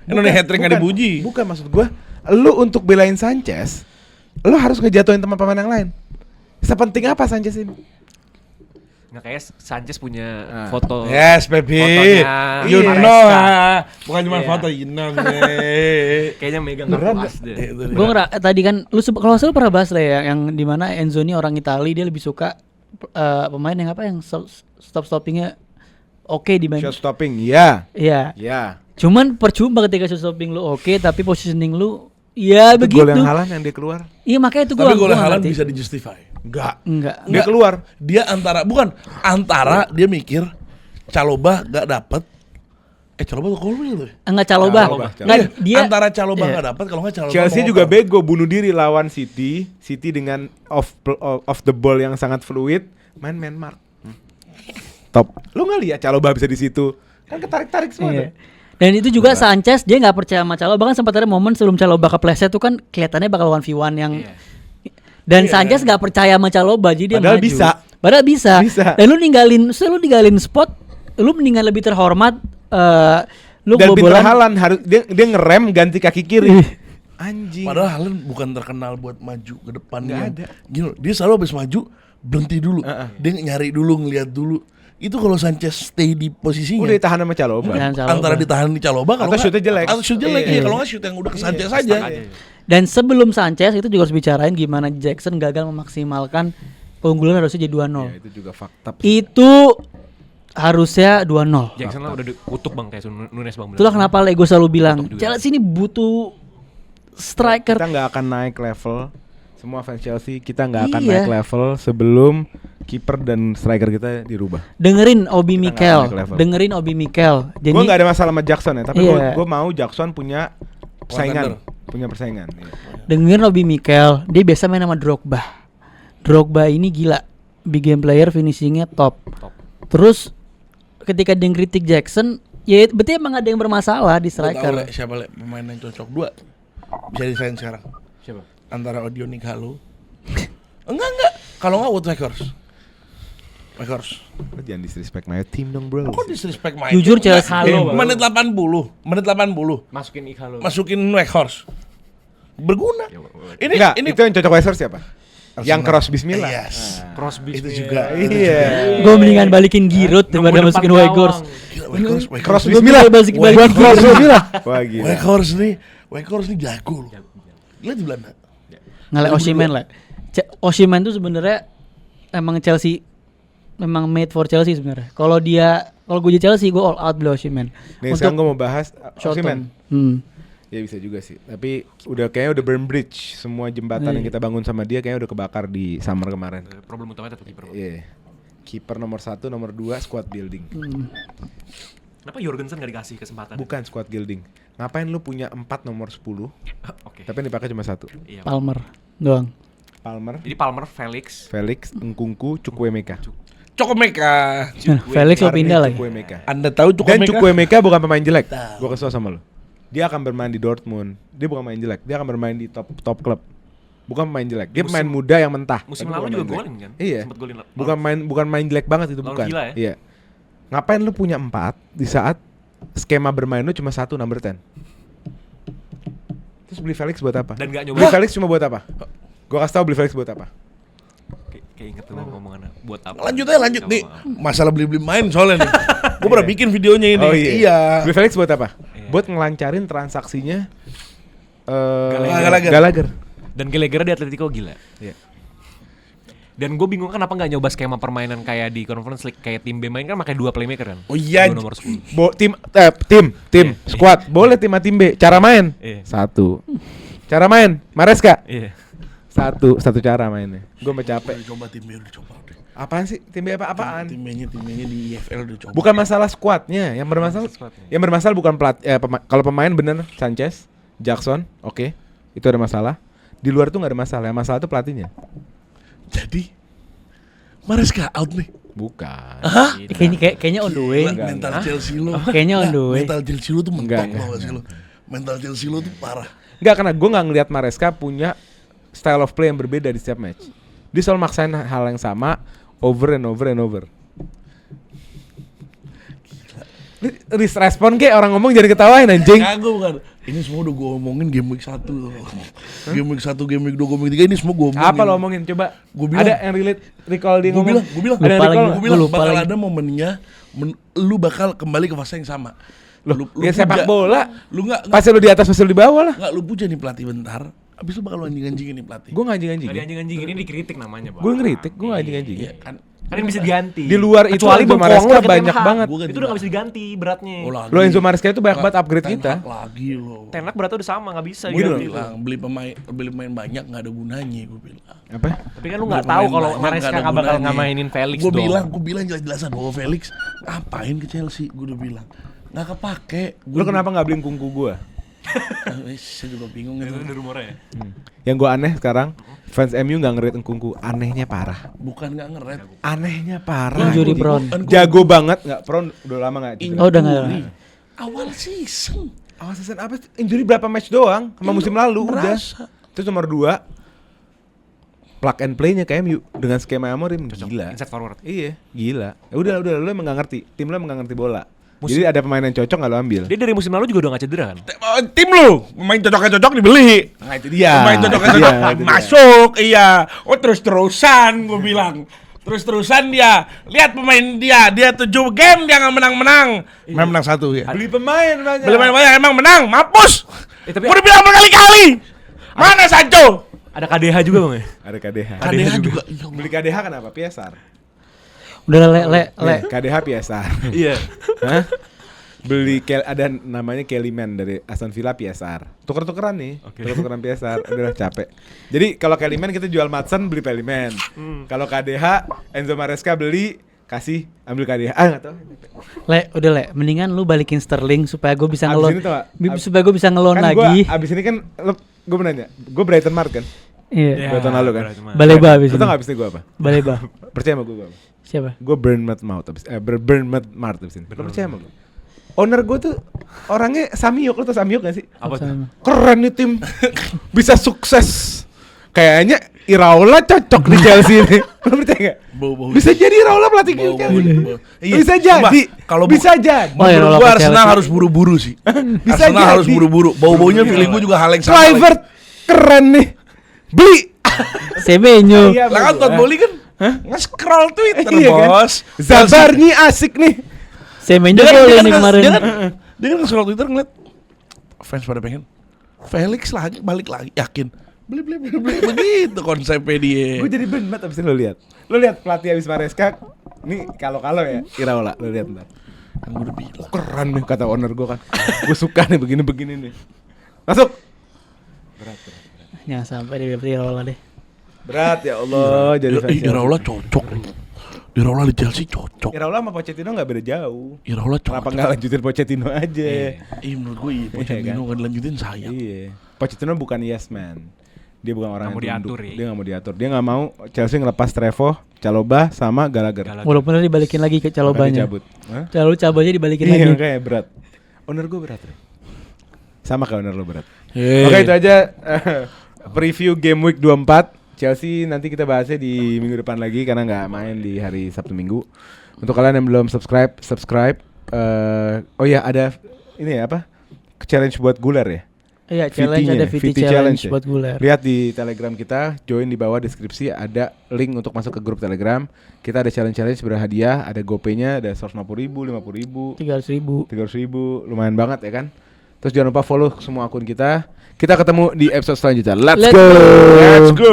Noni hat-trick gak dipuji. Bukan, maksud gua, lu untuk belain Sanchez, lu harus ngejatuhin teman pemain yang lain. Sepenting apa Sanchez ini? Nggak kayak Sanchez punya foto. Yes, baby. Fotonya You Maresca. know. Bukan cuma Iya. foto, you know. man. Kayaknya megang Berat pas deh. Gue tadi kan kalau saya pernah bahas lah ya yang dimana Enzo ini orang Itali, dia lebih suka pemain yang apa yang stop stoppingnya oke di main. Shot stopping, iya. Iya. Ya. Cuman percuma ketika shot stopping lu oke tapi positioning lu ya Itu begitu. gol yang Haaland yang dia keluar. Iya makanya itu Tapi gua gol nggak Haaland ngerti. bisa dijustify. Enggak. Enggak. Dia keluar. Dia antara dia mikir Caloba gak dapet. Caloba tuh gol tuh. Enggak Caloba. Caloba. Enggak Iya, dia antara Caloba iya. gak dapet, kalau nggak Caloba Chelsea mau juga ngoper. bego bunuh diri lawan City dengan off the ball yang sangat fluid, main man mark. Top. Lu nggak lihat Caloba bisa di situ? Kan ketarik-tarik semua. Iya. tuh. Dan itu juga Sanchez dia nggak percaya sama Caloba, bahkan sempat ada momen sebelum Caloba kepleset tuh kan kelihatannya bakal 1v1 yang dan Sanchez nggak percaya sama Caloba jadi dia Padahal maju. bisa. Padahal bisa. Bisa. Dan lu ninggalin spot, lu mendingan lebih terhormat lu Dan pinter kebobolan. Haaland harus dia ngerem ganti kaki kiri. Anjing. Padahal Haaland bukan terkenal buat maju ke depan. Nggak dia. ada. Gini loh, dia selalu habis maju berhenti dulu. Dia nyari dulu, ngeliat dulu. Itu kalau Sanchez stay di posisinya. udah ditahan sama Caloba. Dan Caloba. Antara ditahan di Caloba kalau Atau nggak- shootnya jelek. Atau shoot jelek Iya. ya. Kalau nggak shoot yang udah ke Sanchez aja. Dan sebelum Sanchez itu juga harus bicarain gimana Jackson gagal memaksimalkan keunggulan harusnya jadi 2-0. Ya, itu juga fakta. Itu harusnya 2-0. Jackson lah udah kutuk Bang kayak Nunes Bang. Itulah kenapa Lego selalu bilang Kutuk juga. Chelsea ini butuh striker. Kita nggak akan naik level. Semua fans Chelsea kita nggak akan Iya. naik level sebelum kiper dan striker kita dirubah. Dengerin Obi Kita nggak Mikel, naik level. dengerin Obi Mikel. Jadi Gue nggak ada masalah sama Jackson ya, tapi Iya. gue mau Jackson punya persaingan, Contender. punya persaingan. Iya. dengerin Obi Mikel, dia biasa main sama Drogba. Drogba ini gila, big game player, finishingnya top. Terus ketika dia ngkritik Jackson, ya berarti emang ada yang bermasalah di Lu tahu striker. Le, siapa Le pemain yang cocok dua? Bisa desain sekarang. Siapa? Antara Odion Ighalo. enggak. Kalau nggak Woodpeckers. Weghorst. Lu jangan disrespect my team dong, bro. Kok disrespect main? Jujur Chelsea. Menit 80. Masukin Ighalo. Masukin Weghorst. Berguna. Ini Enggak, ini itu yang cocok Weghorst siapa? Yang cross bismillah. Yes. Crosby Itu Smith. juga. Iya. Gue mendingan balikin Giroud daripada Nunggu masukin depan Weghorst. Gila, Weghorst. Cross Gua bismillah. balik Buat cross bismillah. Wah gila. Weghorst nih jago loh. Gila di Belanda. Ngale Osimhen lah. Osimhen tuh sebenarnya emang Chelsea memang made for Chelsea sebenarnya. Kalau gue jadi Chelsea gue all out beli Osimhen. Nih sekarang gue mau bahas short Osimhen. term. Ya bisa juga sih. Tapi kayaknya udah burn bridge. Semua jembatan yang kita bangun sama dia kayaknya udah kebakar di summer kemarin. Problem utamanya tetap kiper. Iya. Kiper nomor 1, nomor 2 squad building. Kenapa Jorgensen gak dikasih kesempatan? Bukan squad building. Ngapain lu punya 4 nomor 10 Oke. tapi yang dipakai cuma 1? Iya. Palmer doang. Palmer, Jadi Palmer, Felix, Felix, Nkunku, Chukwuemeka. Cokomeka. Felix lo pindah lagi. Chukwuemeka. Anda tahu Dan Cokomeka? Chukwuemeka bukan pemain jelek. Tahu. Gue kesel sama lu. Dia akan bermain di Dortmund. Dia bukan main jelek. Dia akan bermain di top klub. Bukan pemain jelek. Dia pemain muda yang mentah. musim Tapi lalu bukan juga main jelek. golin kan? Iya. Sempet golin. Bukan main jelek banget itu, Lawan bukan. Villa ya? Iya. Ngapain lu punya 4 di saat skema bermain lu cuma 1 number 10? Terus beli Felix buat apa? Dan gak nyoba. Beli Felix cuma buat apa? Gua kasih tau beli Felix buat apa? Kayak inget tuh ngomongannya buat apa? Lanjut aja Nggak nih. apa-apa. Masalah beli main soalnya nih. Gue pernah bikin videonya ini. Oh iya. Beli Felix buat apa? Iya. Buat ngelancarin transaksinya Gallagher. Gallagher. Dan Gallagher di Atletico gila. Iya. Dan gue bingung kenapa nggak nyoba skema permainan kayak di Conference League, kayak tim B main kan pakai 2 playmaker kan? Oh iya. 2 nomor 10. Tim squad. Boleh tim A tim B. Cara main Iya. 1. Cara main Maresca. Iya. Satu cara mainnya. Gue mau capek. Coba tim B udah coba deh. Apaan sih? Tim B apaan? Tim B-nya di EFL udah coba. Bukan masalah squadnya, yang bermasalah Squadnya. yang bermasalah bukan kalau pemain bener Sanchez, Jackson, oke. Itu ada masalah. Di luar tuh nggak ada masalah. Yang masalah tuh pelatihnya. Jadi Maresca out nih. Bukan. Kayaknya on the way. Gila, Enggak, mental enggak. Chelsea lo. Kayaknya on the way. Mental Chelsea lo tuh mentok Enggak, tau gak sih lo. Mental Chelsea lo tuh parah. Enggak, karena gue nggak ngelihat Maresca punya style of play yang berbeda di setiap match. Dia selalu maksain hal yang sama over and over and over. Respon kayak orang ngomong jadi ketawain anjing. Kagak bukan. Ini semua udah gue omongin game week 1 Game week 1, game week 2, game week 3 ini semua gue omongin. Apa lo omongin? Coba. Gua bilang. Ada yang relate recall dia Gue ngomong. bilang. Ada yang Lupa recall lagi. nggak? Gue bilang Lupa bakal lagi. ada momennya lu bakal kembali ke fase yang sama. Loh, ya sepak bola. Lu nggak Pasti lu di atas, pasti lu di bawah lah. nggak lu puja nih pelatih bentar. Abis lu bakal lu anjing-anjingin nih pelatih. Gue nganjing-anjing. Tadi anjing-anjing ini dikritik namanya, Bang. Gue ngeritik, gue nganjing-anjing. Iya kan. Kan ini bisa diganti. Di luar itu kecuali Enzo bengkoang Maresca lu deket banyak Ten Hag. banget. Gua ganti Itu udah gak bisa diganti beratnya. lagi. Lo Enzo Maresca itu banyak banget upgrade Ten kita. Hag lagi lo. Ten Hag beratnya udah sama, gak bisa Gue udah diganti. bilang beli pemain banyak nggak ada gunanya gue bilang. Apa? Tapi kan lu gak tahu kalau Maresca gak bakal ngamainin Felix Gue dong. bilang jelas-jelasan bahwa Felix ngapain ke Chelsea. Gue udah bilang nggak kepake. Lo kenapa nggak beli kungku gue? Saya juga bingung Itu itu. ada rumornya ya. Yang gue aneh sekarang, fans MU nggak ngerit Nkunku. Anehnya parah. Bukan nggak ngeret. Anehnya parah. Injury anjing. prone. Jago banget, nggak prone udah lama nggak. Oh, udah nggak. Awal season. Awal season apa? Injury berapa match doang? Sama musim lalu udah. Merasa. Terus nomor 2 plug and play-nya ke MU dengan skema Amorim gila. Inside forward. Iya, gila. Ya udah lu emang nggak ngerti. Tim lu emang nggak ngerti bola. Jadi ada pemain yang cocok nggak lo ambil. Dia dari musim lalu juga udah gak cedera kan? Tim lu pemain cocok dibeli. Nah itu dia. Pemain cocok masuk, iya. Oh terus-terusan gue bilang. Terus-terusan dia. Lihat pemain dia 7 game dia nggak menang-menang. Menang 1 ya. Beli pemain banyak. Beli pemain banyak emang menang, mampus. Tapi Udah bilang berkali-kali. Mana Sancho? ada KDH juga Bang ya? Ada KDH. KDH juga. Beli KDH kenapa? PSR. Udah le. KDH PSR. Iya. Hah? Beli ada namanya Kellyman dari Aston Villa PSR. Tuker-tukeran nih. Tuker-tukeran PSR. Udah capek. Jadi kalau Kellyman kita jual Madsen beli Kellyman. Kalau KDH Enzo Maresca beli kasih ambil KDH. Enggak tahu. Udah mendingan lu balikin Sterling supaya gue bisa Abis ngelon. ini tau gak? Supaya gue bisa ngelon Kan lagi. gua abis ini kan gue menanya. Gue Brighton Mart kan. Iya. Dua tahun lalu kan. Baleba abis Lu ini. tau gak abis ini gue apa? Baleba. Percaya sama gue apa? Siapa? Gue Bournemouth abis Mart abis ini. Lo percaya sama gue? Owner gue tuh orangnya Samyuk. Lo tau Samyuk gak sih? Apa tuh? Sama. Keren nih tim. Bisa sukses. Kayaknya Iraola cocok di Chelsea ini. Lo percaya nggak? Bau-bau. Bisa jadi Iraola pelatih Bau-bau. Chelsea. Iya. Bisa Cuma, jadi. kalau bisa jadi. Oh, ya, menurut Iraola gua ke Arsenal Chelsea. harus buru-buru sih. Bisa Arsenal jadi. harus buru-buru. Bau-baunya feeling gua juga hal yang sama. Kluivert keren nih. Beli. Semenyo. Iya, Lah kan Todd Bowley kan nge-scroll Twitter, Iya kan? bos. Zabarni asik nih. Semenyo Dia kan, boleh dia nih kan, kemarin. dia kan nge-scroll Twitter ngeliat fans pada pengen Felix lagi balik lagi, yakin beli begitu konsepnya dia. Gue jadi bener abis itu lo lihat. Lo lihat pelatih abis Maresca. Nih kalau ya Iraola lo lihat ntar. Kan gue udah bilang. Keren nih kata owner gue kan. Gue suka nih begini nih. Masuk. Berat. Jangan sampai dia berarti Iraola deh. Berat ya Allah jadi fans Chelsea. Iraola cocok. Iraola di Chelsea cocok. Iraola sama Pochettino gak beda jauh. Iraola Kenapa cocok. gak lanjutin Pochettino aja? Menurut gue iya, Pochettino kan? kan dilanjutin sayang. Iya. Pochettino bukan yes man. Dia bukan orang Nggak mau yang tunduk. diatur, ya. Dia gak mau diatur. Dia gak mau Chelsea ngelepas Trevoh, Chalobah sama Gallagher. Walaupun udah dibalikin lagi ke Makanya Calobanya. dicabut. Hah? Cabanya dibalikin Iya lagi. makanya berat. Owner gue berat. Re. Sama kayak owner lo berat. Hey. Oke itu aja preview game week 24. Chelsea nanti kita bahasnya di minggu depan lagi karena nggak main di hari Sabtu Minggu. Untuk kalian yang belum subscribe. Oh ya ada ini ya apa? Challenge buat Guler ya. Iya, challenge VT-nya, ada VT VT challenge challenge ya. buat Guler. Lihat di Telegram kita, join di bawah deskripsi ada link untuk masuk ke grup Telegram. Kita ada challenge berhadiah, ada GoPay-nya, ada 150.000, 50.000, 300.000. 300.000, lumayan banget ya kan. Terus jangan lupa follow semua akun kita. Kita ketemu di episode selanjutnya. Let's Let's go. go. Let's go.